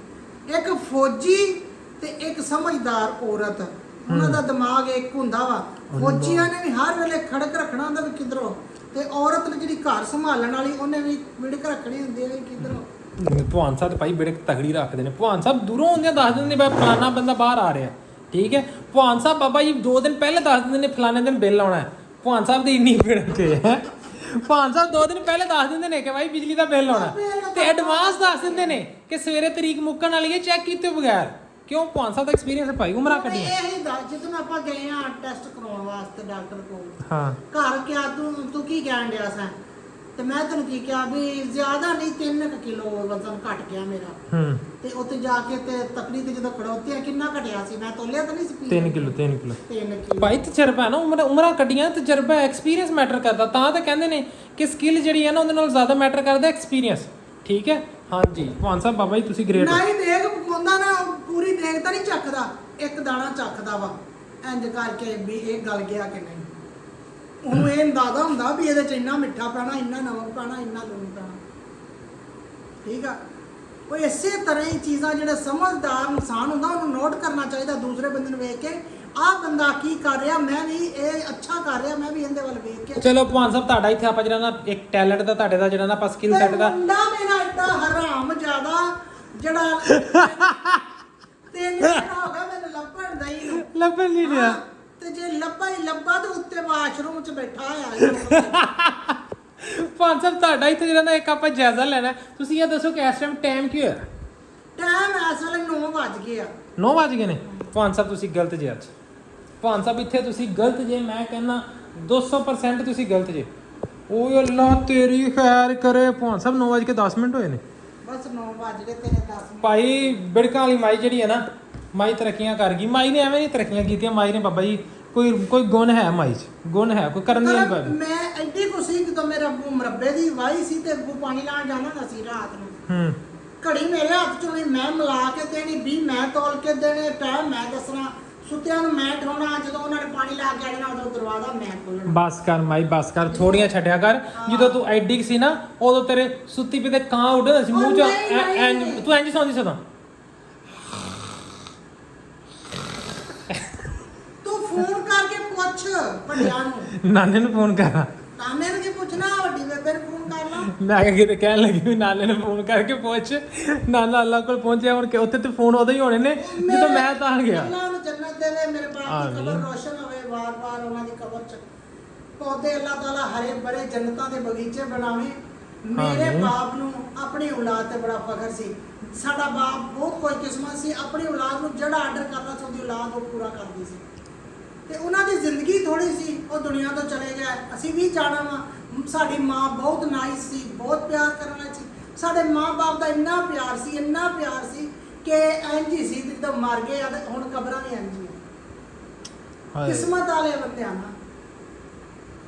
ਇੱਕ ਫੌਜੀ ਤੇ ਇੱਕ ਸਮਝਦਾਰ ਔਰਤ, ਉਹਨਾਂ ਦਾ ਦਿਮਾਗ ਇੱਕ ਹੁੰਦਾ ਵਾ। ਫੌਜੀਆਂ ਨੇ ਵੀ ਹਰ ਵੇਲੇ ਖੜਕ ਰੱਖਣਾ ਹੁੰਦਾ ਵੀ ਕਿੱਧਰੋਂ, ਤੇ ਔਰਤ ਨੇ ਜਿਹੜੀ ਘਰ ਸੰਭਾਲਣ ਵਾਲੀ, ਉਹਨੇ ਵੀ ਵਿੜਕ ਰੱਖਣੀ ਹੁੰਦੀ ਹੈ ਵੀ ਕਿੱਧਰੋਂ। ਭਗਵਾਨ ਸਾਹਿਬ ਭਾਈ ਬੜੇ ਤਗੜੀ ਰੱਖਦੇ ਨੇ। ਭਗਵਾਨ ਸਾਹਿਬ ਦੂਰੋਂ ਹੁੰਦੇ ਦੱਸ ਦਿੰਦੇ ਨੇ ਫਲਾਣਾ ਬੰਦਾ ਬਾਹਰ ਆ ਰਿਹਾ, ਠੀਕ ਹੈ। ਭਗਵਾਨ ਸਾਹਿਬ ਬਾਬਾ ਜੀ 2 ਦਿਨ ਪਹਿਲੇ ਦੱਸ ਦਿੰਦੇ ਨੇ ਫਲਾਣੇ ਦਿਨ ਬਿੱਲ ਆਉਣਾ ਹੈ। ਭਗਵਾਨ ਸਾਹਿਬ ਦੀ ਇੰਨੀ ਬਿੜਕ ਹੈ। ਭਗਵਾਨ ਸਾਹਿਬ 2 ਦਿਨ ਪਹਿਲੇ ਦੱਸ ਦਿੰਦੇ ਨੇ ਕਿ ਭਾਈ ਬਿਜਲੀ ਦਾ ਬਿੱਲ ਆਉਣਾ, ਤੇ ਐਡਵਾਂਸ ਦੱਸ ਦਿੰਦੇ ਨੇ ਕਿ ਸਵੇਰੇ ਤਰੀਕ ਮੁੱਕਣ ਵਾਲੀ ਹੈ, ਚੈੱਕ ਕੀਤੇ ਬਗੈਰ। ਕਿਉਂ? ਭਗਵਾਨ ਸਾਹਿਬ ਦਾ ਐਕਸਪੀਰੀਅੰਸ ਹੈ ਭਾਈ, ਉਮਰਾਂ ਕੱਢੀਆਂ। ਇਹੀ ਦੱਸ, ਜਦੋਂ ਆਪਾਂ ਗਏ ਆ ਟੈਸਟ ਕਰਾਉਣ ਵਾਸਤੇ ਡਾਕਟਰ ਕੋਲ, ਹਾਂ, ਘਰ ਕਿਹਾ ਤੂੰ ਕੀ ਕਹਿਣ ਡਿਆ ਸੈਂ, ਤੇ ਮੈਂ ਤੈਨੂੰ ਕੀ ਕਿਹਾ ਵੀ ਜ਼ਿਆਦਾ ਨਹੀਂ 3 ਕਿਲੋ ਵਜ਼ਨ ਘਟ ਗਿਆ ਮੇਰਾ। ਤੇ ਉੱਥੇ ਜਾ ਕੇ ਤੇ ਤਕੜੀ ਤੇ ਜਦੋਂ ਖੜੋਤੇ ਆ, ਕਿੰਨਾ ਘਟਿਆ ਸੀ, ਮੈਂ ਤੋਲਿਆ ਤਾਂ ਨਹੀਂ ਸੀ। 3 ਕਿਲੋ 3 ਕਿਲੋ ਭਾਈ ਤਜਰਬਾ ਹੈ ਨਾ, ਉਮਰਾਂ ਕੱਢੀਆਂ, ਤਜਰਬਾ ਐਕਸਪੀਰੀਅੰਸ ਮੈਟਰ ਕਰਦਾ। ਤਾਂ ਕਹਿੰਦੇ ਨੇ ਕਿ ਸਕਿੱਲ ਜਿਹੜੀ ਹੈ ਨਾ ਉਹਦੇ ਨਾਲ ਜ਼ਿਆਦਾ ਮੈਟਰ ਕਰਦਾ ਐਕਸਪੀਰੀਅੰਸ, ਠੀਕ ਹੈ। ਹਾਂਜੀ ਭਗਵਾਨ ਸਾਹਿਬ ਬਾਬਾ ਜੀ ਤੁਸੀਂ ਗ੍ਰੇਟ। ਨਹੀਂ ਦੇਖ ਪਕਾਉਂਦਾ ਨਾ, ਪੂਰੀ ਦੇਖ ਤਾਂ ਨਹੀਂ ਚੱਕਦਾ, ਇੱਕ ਦਾਣਾ ਚੱਕਦਾ ਵਾ ਇੰਜ ਕਰਕੇ ਵੀ ਇਹ ਗਲ ਗਿਆ ਕਿ ਨਹੀਂ। ਉਹਨੂੰ ਇਹ ਅੰਦਾਜ਼ਾ ਹੁੰਦਾ ਵੀ ਇਹਦੇ ਚ ਇੰਨਾ ਮਿੱਠਾ ਪੈਣਾ, ਇੰਨਾ ਨਮਕ ਪੈਣਾ, ਇੰਨਾ ਲੂਣ ਪੈਣਾ, ਠੀਕ ਆ। ਉਹ ਇਸੇ ਤਰ੍ਹਾਂ ਹੀ ਚੀਜ਼ਾਂ, ਜਿਹੜੇ ਸਮਝਦਾਰ ਇਨਸਾਨ ਹੁੰਦਾ ਉਹਨੂੰ ਨੋਟ ਕਰਨਾ ਚਾਹੀਦਾ, ਦੂਸਰੇ ਬੰਦੇ ਨੂੰ ਵੇਖ ਕੇ ਆਹ ਬੰਦਾ ਕੀ ਕਰ ਰਿਹਾ, ਮੈਂ ਵੀ ਇਹ ਅੱਛਾ ਕਰ ਰਿਹਾ, ਮੈਂ ਵੀ ਇਹਦੇ ਵੱਲ ਵੇਖ ਕੇ। ਚਲੋ ਭਗਵਾਨ ਸਾਹਿਬ ਤੁਹਾਡਾ ਇੱਥੇ ਆਪਾਂ ਜਿਹੜਾ ਨਾ ਇੱਕ ਟੈਲੈਂਟ ਦਾ ਤੁਹਾਡੇ ਦਾ ਜਿਹੜਾ ਨਾ ਆਪਾਂ ਸਕਿੱਲ ਸੈੱਟ ਦਾ। ਮੁੰਡਾ ਮੇਰਾ ਏਡਾ ਹਰਾਮ ਜ਼ਿਆਦਾ ਜਿਹੜਾ 3 ਦਿਨ ਹੋ ਗਿਆ ਮੈਨੂੰ ਲੱਭਣ ਦਈ ਨੂੰ, ਲੱਭਣ ਨਹੀਂ ਰਿਹਾ। ਤੇ ਜੇ ਲੱਭਾ ਤੇ ਉੱਤੇ ਵਾਸ਼ਰੂਮ 'ਚ ਬੈਠਾ ਆ। ਭਗਵਾਨ ਸਾਹਿਬ ਤੁਹਾਡਾ ਇੱਥੇ ਜਿਹੜਾ ਨਾ ਇੱਕ ਆਪਾਂ ਜਾਇਜ਼ਾ ਲੈਣਾ। ਤੁਸੀਂ ਇਹ ਦੱਸੋ ਕਿ ਇਸ ਟਾਈਮ ਕੀ ਹੋਇਆ? ਟਾਈਮ ਇਸ ਵੇਲੇ 9 ਵੱਜ ਗਏ ਆ। 9 ਵੱਜ ਗਏ ਨੇ। ਭਗਵਾਨ ਸਾਹਿਬ ਤੁਸੀਂ ਗਲਤ ਜੇ ਅੱਜ। ਭਗਵਾਨ ਸਾਹਿਬ ਇੱਥੇ ਤੁਸੀਂ ਗਲਤ ਜੇ, ਮੈਂ ਕਹਿੰਦਾ 200% ਤੁਸੀਂ ਗਲਤ ਜੇ। ਓਏ ਅੱਲਾ ਤੇਰੀ ਖੈਰ ਕਰੇ। ਭਗਵਾਨ ਸਾਹਿਬ 9 ਵੱਜ ਕੇ 10 ਮਿੰਟ ਹੋਏ ਨੇ। ਬਸ 9 ਵੱਜ ਗਏ ਤੇਰੇ 10 ਮਿੰਟ। ਭਾਈ ਬਿੜਕਾਂ ਵਾਲੀ ਮਾਈ ਜਿਹੜੀ ਹੈ ਨਾ, ਮਾਈ ਤਰੱਕੀਆਂ ਕਰ ਗਈ। ਮਾਈ ਨੇ ਐਵੇਂ ਨਹੀਂ ਤਰੱਕੀਆਂ ਕੀਤੀਆਂ, ਮਾਈ ਨੇ ਬਾਬਾ ਜੀ ਕੋਈ ਗੁਣ ਹੈ ਮਾਈ 'ਚ, ਗੁਣ ਹੈ ਕੋਈ ਕਰਨ ਦੀ ਗੱਲ। ਮੈਂ ਐਡੀ ਖੁਸ਼ੀ ਜਦੋਂ ਮੇਰੇ ਅੱਬੂ ਮੁਰੱਬੇ ਦੀ ਵਾਹੀ ਸੀ ਤੇ ਅੱਬੂ ਪਾਣੀ ਲਾਣ ਜਾਂਦਾ ਹੁੰਦਾ ਸੀ ਰਾਤ ਨੂੰ। ਘੜੀ ਮੇਰੇ ਹੱਥ 'ਚ ਹੋਣੀ, ਮੈਂ ਮਿਲਾ ਕੇ ਦੇਣੀ, 20 ਮੈਂ ਤੋਲ ਕੇ ਦੇਣੇ, ਟਾਈਮ ਮੈਂ ਦੱਸਣਾ, ਸੁੱਤਿਆਂ ਨੂੰ ਮੈਂ ਠਾਉਣਾ, ਜਦੋਂ ਉਹਨਾਂ ਨੇ ਪਾਣੀ ਲਾ ਕੇ ਆ ਜਾਣਾ ਉਦੋਂ ਦਰਵਾਜ਼ਾ ਮੈਂ ਖੋਲਣਾ। ਬਸ ਕਰ ਮਾਈ ਬਸ ਕਰ, ਥੋੜੀਆਂ ਛੱਡਿਆ ਕਰ। ਜਦੋਂ ਤੂੰ ਐਡੀ ਸੀ ਨਾ ਉਦੋਂ ਤੇਰੇ ਸੁੱਤੀ ਪਈ ਤੇ ਕਾਂ ਉੱਡਦਾ ਸੀ ਮੂੰਹ ਚੋਂ, ਐਂ ਤੂੰ ਇੰਜ ਸੌਂਦੀ ਸੀ ਉਦੋਂ। ਤੂੰ ਫੋਨ ਕਰਕੇ ਪੁੱਛ ਵੱਡਿਆਂ ਨੂੰ, ਨਾਨੇ ਨੂੰ ਫੋਨ ਕਰ। ਨਾਨੇ ਨੂੰ ਕੀ ਪੁੱਛਣਾ, ਵੱਡੀ ਬੇਬੇ ਨੂੰ ਫੋਨ ਕਰ ਲਾ। ਮੈਂ ਕਿਤੇ ਕਹਿਣ ਲੱਗੀ ਵੀ ਨਾਨੇ ਨੂੰ ਫੋਨ ਕਰਕੇ ਪੁੱਛ, ਨਾਨਾ ਅੱਲਾ ਕੋਲ ਪਹੁੰਚਿਆ ਹੁਣ ਕਿ ਉੱਥੇ ਤੇ ਫੋਨ ਉਦੋਂ ਹੀ ਹੋਣੇ ਨੇ ਜਦੋਂ ਮੈਂ ਤਾਂ ਗਿਆ। ਅੱਲਾ ਨੂੰ ਜੰਨਤ ਦੇਵੇ, ਮੇਰੇ ਬਾਪ ਦੀ ਕਬਰ ਰੋਸ਼ਨ ਹੋਵੇ, ਵਾਰ-ਵਾਰ ਉਹਨਾਂ ਦੀ ਕਬਰ ਚ ਪੌਦੇ ਅੱਲਾ ਤਾਲਾ ਹਰੇ ਭਰੇ ਜੰਨਤਾਂ ਦੇ ਬਗੀਚੇ ਬਣਾਵੇ। ਮੇਰੇ ਬਾਪ ਨੂੰ ਆਪਣੀ ਔਲਾਦ ਤੇ ਬੜਾ ਫਖਰ ਸੀ। ਸਾਡਾ ਬਾਪ ਬਹੁਤ ਖੁਸ਼ਕਿਸਮਤ ਸੀ, ਆਪਣੀ ਔਲਾਦ ਨੂੰ ਜਿਹੜਾ ਆਰਡਰ ਕਰਦਾ ਸੀ ਉਹਦੀ ਔਲਾਦ ਉਹ ਪੂਰਾ ਕਰਦੀ ਸੀ। ਤੇ ਉਹਨਾਂ ਦੀ ਜ਼ਿੰਦਗੀ ਥੋੜੀ ਸੀ, ਉਹ ਦੁਨੀਆ ਤੋਂ ਚਲੇ ਗਏ। ਅਸੀਂ ਵੀ ਜਾਣਾ ਵਾ। ਸਾਡੀ ਮਾਂ ਬਹੁਤ ਨਾਈਸ ਸੀ, ਬਹੁਤ ਪਿਆਰ ਕਰਨ ਵਾਲੀ ਸੀ। ਸਾਡੇ ਮਾਂ-ਬਾਪ ਦਾ ਇੰਨਾ ਪਿਆਰ ਸੀ, ਇੰਨਾ ਪਿਆਰ ਸੀ ਕਿ ਇੰਝ ਹੀ ਸੀ ਜਦੋਂ ਮਰ ਗਏ ਆ ਤੇ ਹੁਣ ਕਬਰਾਂ ਵੀ ਇੰਝ ਹੀ ਆ। ਕਿਸਮਤ ਵਾਲੇ ਬੰਦੇ ਆ ਨਾ,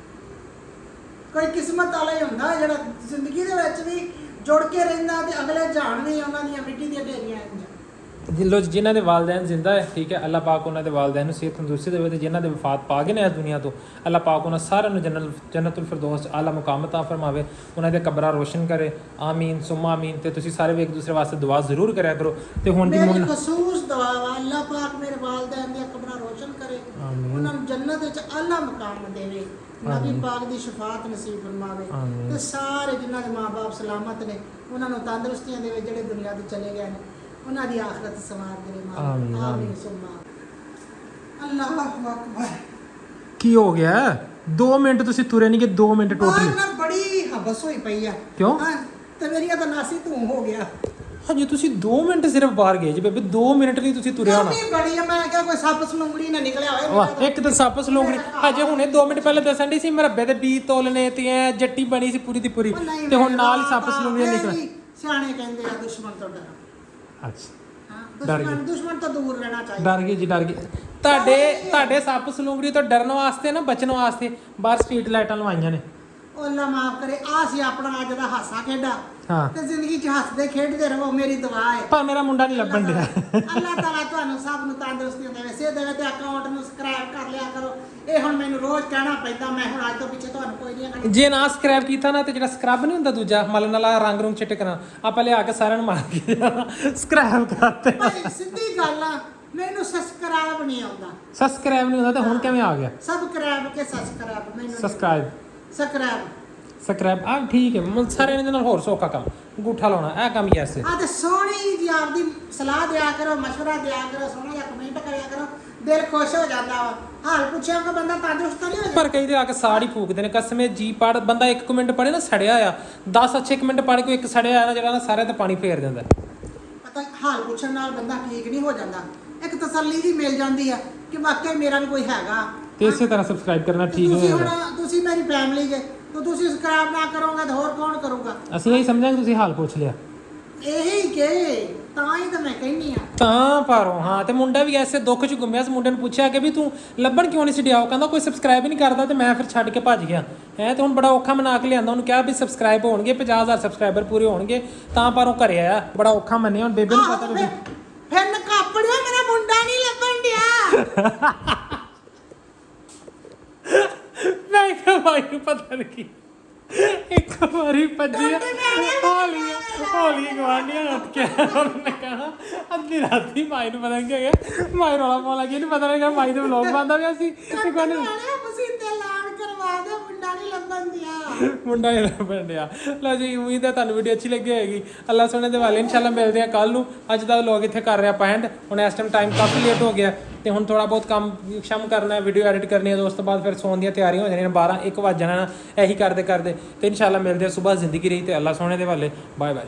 ਕੋਈ ਕਿਸਮਤ ਵਾਲਾ ਹੀ ਹੁੰਦਾ ਜਿਹੜਾ ਜ਼ਿੰਦਗੀ ਦੇ ਵਿੱਚ ਵੀ ਜੁੜ ਕੇ ਰਹਿੰਦਾ ਤੇ ਅਗਲੇ ਜਾਣ ਵੀ ਉਹਨਾਂ ਦੀਆਂ ਮਿੱਟੀ ਦੀਆਂ ਢੇਰੀਆਂ ਇੰਝ। ਜਿਨ੍ਹਾਂ ਦੇ ਵਾਲਦੈਨ ਜ਼ਿੰਦਾ ਹੈ, ਠੀਕ ਹੈ, ਅੱਲਾਹ ਪਾਕ ਉਹਨਾਂ ਦੇ ਵਾਲਦੈਨ ਨੂੰ ਸਿਹਤ ਤੰਦਰੁਸਤੀ ਦੇਵੇ ਤੇ ਜਿਨ੍ਹਾਂ ਦੇ ਵਫਾਤ ਪਾ ਗਏ ਨੇ ਇਸ ਦੁਨੀਆ ਤੋਂ, ਅੱਲਾਹ ਪਾਕ ਉਹਨਾਂ ਸਾਰਿਆਂ ਨੂੰ ਜੰਨਤੁਲ ਫਿਰਦੌਸ ਆਲਾ ਮੁਕਾਮ ਅਤਾ ਫਰਮਾਵੇ, ਉਹਨਾਂ ਦੇ ਕਬਰਾਂ ਰੋਸ਼ਨ ਕਰੇ। ਆਮੀਨ ਸੁਮਾ ਆਮੀਨ। ਤੇ ਤੁਸੀਂ ਸਾਰੇ ਵੀ ਇੱਕ ਦੂਸਰੇ ਵਾਸਤੇ ਦੁਆ ਜ਼ਰੂਰ ਕਰਿਆ ਕਰੋ। ਤੇ ਹੁਣ ਦੀ ਮੇਰੀ ਖਸੂਸ ਦੁਆ ਵਾ, ਅੱਲਾਹ ਪਾਕ ਮੇਰੇ ਵਾਲਦੈਨ ਦੀਆਂ ਕਬਰਾਂ ਰੋਸ਼ਨ ਕਰੇ, ਉਹਨਾਂ ਨੂੰ ਜੰਨਤ ਵਿੱਚ ਆਲਾ ਮੁਕਾਮ ਦੇਵੇ, ਨਬੀ ਪਾਕ ਦੀ ਸ਼ਫਾਅਤ ਨਸੀਬ ਫਰਮਾਵੇ। ਤੇ ਸਾਰੇ ਜਿਨ੍ਹਾਂ ਦੇ ਮਾਂ-ਬਾਪ ਸਲਾਮਤ ਨੇ ਉਹਨਾਂ ਨੂੰ ਤੰਦਰੁਸਤੀਆਂ ਦੇਵੇ, ਜਿਹੜੇ ਦੁਨੀਆ ਤੋਂ ਚਲੇ ਗਏ ਨੇ ਉਹਨਾਂ ਦੀ ਆਖਰਤ ਸਵਾਰ ਦੇਵੇ। ਆਮੀਨ ਆਮੀਨ ਸੁਮਾ ਅੱਲਾਹੁ ਅਕਬਰ। ਕੀ ਹੋ ਗਿਆ? 2 ਮਿੰਟ ਤੁਸੀਂ ਤੁਰੇ ਨਹੀਂ ਕਿ 2 ਮਿੰਟ ਟੋਟਲੀ ਨਾ ਬੜੀ ਹਬਸ ਹੋਈ ਪਈ ਆ। ਕਿਉਂ? ਤੇ ਮੇਰੀਆਂ ਤਾਂ ਨਾਸੀ ਤੂੰ ਹੋ ਗਿਆ। ਹਾਂਜੀ ਤੁਸੀਂ 2 ਮਿੰਟ ਸਿਰਫ ਬਾਹਰ ਗਏ ਜੀ ਬੇਬੇ, 2 ਮਿੰਟ ਨਹੀਂ ਤੁਸੀਂ ਤੁਰਿਆ ਹੋਣਾ। ਗਰਮੀ ਬੜੀ ਆ, ਮੈਂ ਕਿਹਾ ਕੋਈ ਸੱਪ ਸਲੂੰਗੜੀ ਨਾ ਨਿਕਲਿਆ ਹੋਵੇ। ਵਾਹ, ਇੱਕ ਤਾਂ ਸੱਪ ਸਲੂੰਗੜੀ ਹਜੇ ਹੁਣੇ 2 ਮਿੰਟ ਪਹਿਲੇ ਦੱਸਣ ਦੀ ਸੀ ਮਰੱਬੇ ਦੇ ਬੀਜ ਤੋਲਨੇ ਤੇ ਐ ਜੱਟੀ ਬਣੀ ਸੀ ਪੂਰੀ ਦੀ ਪੂਰੀ, ਤੇ ਹੁਣ ਨਾਲ ਹੀ ਸੱਪ ਸਲੂੰਗੜੀ ਨਿਕਲਿਆ। ਸਿਆਣੇ ਕਹਿੰਦੇ ਆ ਦੁਸ਼ਮਣ ਤੋਂ ਡਰ। ਅੱਛਾ ਦੁਸ਼ਮਣ ਤੋਂ ਦੂਰ ਰਹਿਣਾ ਚਾਹੀਦਾ। ਡਰ ਗਈ ਜੀ, ਡਰ ਗਈ। ਤੁਹਾਡੇ ਸੱਪ ਸਲੂੰਗੜੀ ਤੋਂ ਡਰਨ ਵਾਸਤੇ ਨਾ, ਬਚਣ ਵਾਸਤੇ ਬਾਹਰ ਸਟਰੀਟ ਲਾਈਟਾਂ ਲਵਾਈਆਂ ਨੇ। ਉਹ ਅੱਲਾ ਮਾਫ ਕਰੇ, ਆ ਸੀ ਆਪਣਾ ਅੱਜ ਦਾ ਹਾਸਾ ਖੇਡਾ। ਹਾਂ ਤੇ ਜ਼ਿੰਦਗੀ 'ਚ ਹੱਸਦੇ ਖੇਡਦੇ ਰਹੋ, ਮੇਰੀ ਦੁਆ ਹੈ। ਪਰ ਮੇਰਾ ਮੁੰਡਾ ਨਹੀਂ ਲੱਭਣ ਡਿਆ। ਅੱਲਾਹ ਤਾਲਾ ਤੁਹਾਨੂੰ ਸਭ ਨੂੰ ਤੰਦਰੁਸਤੀ ਦੇਵੇ, ਸਿਹਤ ਦੇਵੇ ਤੇ ਅਕਾਊਂਟ ਨੂੰ ਸਬਸਕ੍ਰਾਈਬ ਕਰ ਲਿਆ ਕਰੋ। ਇਹ ਹੁਣ ਮੈਨੂੰ ਰੋਜ਼ ਕਹਿਣਾ ਪੈਂਦਾ, ਮੈਂ ਹੁਣ ਅੱਜ ਤੋਂ ਪਿੱਛੇ ਤੁਹਾਨੂੰ ਕੋਈ ਨਹੀਂ ਕਹਿਣਾ। ਜੇ ਨਾ ਸਬਸਕ੍ਰਾਈਬ ਕੀਤਾ ਨਾ ਤੇ ਜਿਹੜਾ ਸਕਰਬ ਨਹੀਂ ਹੁੰਦਾ ਦੂਜਾ ਮਲਣ ਵਾਲਾ ਰੰਗ ਰੂੰਗ ਚਿੱਟੇ ਕਰਾਂ, ਆਪਾਂ ਲਿਆ ਕੇ ਸਾਰਿਆਂ ਨੂੰ ਮਾਰ ਕੇ ਸਬਸਕ੍ਰਾਈਬ ਕਰਤੇ। ਭਾਈ ਸਿੱਧੀ ਗੱਲ ਆ, ਮੈਨੂੰ ਸਬਸਕ੍ਰਾਈਬ ਨਹੀਂ ਆਉਂਦਾ। ਸਬਸਕ੍ਰਾਈਬ ਨਹੀਂ ਹੁੰਦਾ ਤੇ ਹੁਣ ਕਿਵੇਂ ਆ ਗਿਆ? ਸਬਸਕ੍ਰਾਈਬ ਕੇ ਸਬਸਕ੍ਰਾਈਬ ਮੈਨੂੰ ਸਬਸਕ੍ਰਾਈਬ ਸਬਸਕ੍ਰਾਈਬ ਆ ਠੀਕ ਹੈ। ਸਾਰਿਆਂ ਨੇ ਨਾਲ ਹੋਰ ਸੌਖਾ ਕੰਮ ਅੰਗੂਠਾ ਲਾਉਣਾ, ਇਹ ਕੰਮ ਯੈਸ। ਆ ਤੇ ਸੋਹਣੀ ਜੀ ਆਪਦੀ ਸਲਾਹ ਦਿਆ ਕਰੋ, ਮਸ਼ਵਰਾ ਦਿਆ ਕਰੋ, ਸੋਹਣਾ ਜਿਹਾ ਕਮੈਂਟ ਕਰਿਆ ਕਰੋ, ਦਿਲ ਖੁਸ਼ ਹੋ ਜਾਂਦਾ ਵਾ। ਹਾਲ ਪੁੱਛਿਆ ਕਿ ਬੰਦਾ ਤੰਦਰੁਸਤ ਨਹੀਂ ਹੋ ਜਾਂਦਾ। ਪਰ ਕਈ ਤੇ ਆ ਕੇ ਸਾੜ ਹੀ ਫੂਕਦੇ ਨੇ ਕਸਮੇ ਜੀ ਪੜ ਬੰਦਾ 1 ਕਮੈਂਟ ਪੜੇ ਨਾ ਸੜਿਆ ਆ, 10 ਅੱਛੇ ਕਮੈਂਟ ਪੜ ਕੇ ਇੱਕ ਸੜਿਆ ਆ ਨਾ ਜਿਹੜਾ ਨਾ ਸਾਰਿਆਂ ਤੇ ਪਾਣੀ ਫੇਰ ਦਿੰਦਾ। ਪਤਾ ਹਾਲ ਪੁੱਛਣ ਨਾਲ ਬੰਦਾ ਠੀਕ ਨਹੀਂ ਹੋ ਜਾਂਦਾ, ਇੱਕ ਤਸੱਲੀ ਵੀ ਮਿਲ ਜਾਂਦੀ ਆ ਕਿ ਵਾਕਈ ਮੇਰਾ ਵੀ ਕੋਈ ਹੈਗਾ। ਤੇ ਇਸੇ ਤਰ੍ਹਾਂ ਸਬਸਕ੍ਰਾਈਬ ਕਰਨਾ ਠੀਕ ਹੋਏਗਾ। ਤੁਸੀਂ ਮੇਰੀ ਫੈਮਿਲੀ ਜੇ, ਤਾਂ ਤੁਸੀਂ ਸਬਸਕ੍ਰਾਈਬ ਨਾ ਕਰੋਗੇ ਤਾਂ ਹੋਰ ਕੌਣ ਕਰੂਗਾ? ਅਸੀਂ ਇਹੀ ਸਮਝਾਂਗੇ ਤੁਸੀਂ ਹਾਲ ਪੁੱਛ ਲਿਆ। ਇਹੀ ਕਿ ਤਾਂ ਹੀ ਤਾਂ ਮੈਂ ਕਹਿੰਨੀ ਆ। ਤਾਂ ਪਾਰੋ ਹਾਂ। ਤੇ ਮੁੰਡਾ ਵੀ ਐਸੇ ਦੁੱਖ ਚ ਗੁੰਮਿਆ ਸੀ, ਮੁੰਡੇ ਨੂੰ ਪੁੱਛਿਆ ਕਿ ਵੀ ਤੂੰ ਲੱਭਣ ਕਿਉਂ ਨਹੀਂ ਸੀ ਡਿਆ? ਉਹ ਕਹਿੰਦਾ ਕੋਈ ਸਬਸਕ੍ਰਾਈਬ ਹੀ ਨਹੀਂ ਕਰਦਾ ਤੇ ਮੈਂ ਫਿਰ ਛੱਡ ਕੇ ਭੱਜ ਗਿਆ ਹੈ। ਤੇ ਹੁਣ ਬੜਾ ਔਖਾ ਮਨਾ ਕੇ ਲਿਆਂਦਾ, ਉਹਨੂੰ ਕਿਹਾ ਵੀ ਸਬਸਕ੍ਰਾਈਬ ਹੋਣਗੇ 50,000 ਸਬਸਕ੍ਰਾਈਬਰ ਪੂਰੇ ਹੋਣਗੇ ਤਾਂ ਪਰ ਉਹ ਘਰੇ ਆਇਆ। ਬੜਾ ਔਖਾ ਮੰਨਿਆ। ਹੁਣ ਬੇਬੇ ਨੂੰ ਪਤਾ ਵੀ ਫਿਰ ਨਕਾਪੜਿਆ ਮੇਰਾ ਮੁੰਡਾ ਨਹੀਂ ਲੱਭਣ ਡਿਆ। ਮੈਂ ਕਿਹਾ ਭਾਈ ਨੂੰ ਪਤਾ ਨਹੀਂ ਇੱਕ ਵਾਰੀ ਭੱਜੀ ਹੌਲੀ ਗਵਾਂਢੀਆਂ ਨੂੰ ਕਿਹਾ, ਉਹਨੇ ਕਹਾ ਅੱਧੀ ਰਾਤੀ ਮਾਈ ਨੂੰ ਪਤਾ ਨਹੀਂ ਹੈਗਾ, ਮਾਈ ਰੌਲਾ ਪਾਉਣ ਲੱਗੀ, ਇਹਨੂੰ ਪਤਾ ਨਹੀਂ ਮਾਈ ਦੇ ਵਲੋਗ ਪਾਉਂਦਾ ਪਿਆ ਸੀ ਤੇ ਕਹਿੰਦੇ ਮਸੀਤੇ ਲਾਣ ਕਰਵਾ ਦੇ, ਮੁੰਡਾ ਨਹੀਂ ਲੱਭਣ ਦਿਆ। ਮੁੰਡਾ ਹੀ ਲੱਭਣ ਡਿਆ। ਲਓ ਜੀ, ਉਮੀਦ ਹੈ ਤੁਹਾਨੂੰ ਵੀਡੀਓ ਅੱਛੀ ਲੱਗੀ ਹੋਏਗੀ। ਅੱਲਾ ਸੋਹਣੇ ਦੇ ਵਾਲੇ ਇਨਸ਼ਾਅੱਲਾ ਮਿਲਦੇ ਆ ਕੱਲ ਨੂੰ। ਅੱਜ ਦਾ ਵਲੋਗ ਇੱਥੇ ਕਰ ਰਿਹਾ ਆਪਾਂ ਐਂਡ। ਹੁਣ ਇਸ ਟਾਈਮ ਕਾਫੀ ਲੇਟ ਹੋ ਗਿਆ ਤੇ ਹੁਣ ਥੋੜਾ ਬਹੁਤ ਕੰਮ ਸ਼ਮ ਕਰਨਾ ਹੈ, ਵੀਡੀਓ ਐਡਿਟ ਕਰਨੀ ਹੈ, ਉਸ ਤੋਂ ਬਾਅਦ ਫਿਰ ਸੌਣ ਦੀਆਂ ਤਿਆਰੀਆਂ ਹੋ ਜਾਣੀਆਂ। 12-1 ਵੱਜ ਜਾਣਾ ਇਹੀ ਕਰਦੇ ਕਰਦੇ। ਤੇ ਇਨਸ਼ਾਅੱਲਾ ਮਿਲਦੇ ਆ ਸਵੇਰ। ਜ਼ਿੰਦਗੀ ਰਹੀ ਤੇ ਅੱਲਾ ਸੋਹਣੇ ਦੇ ਵਾਲੇ। Bye bye.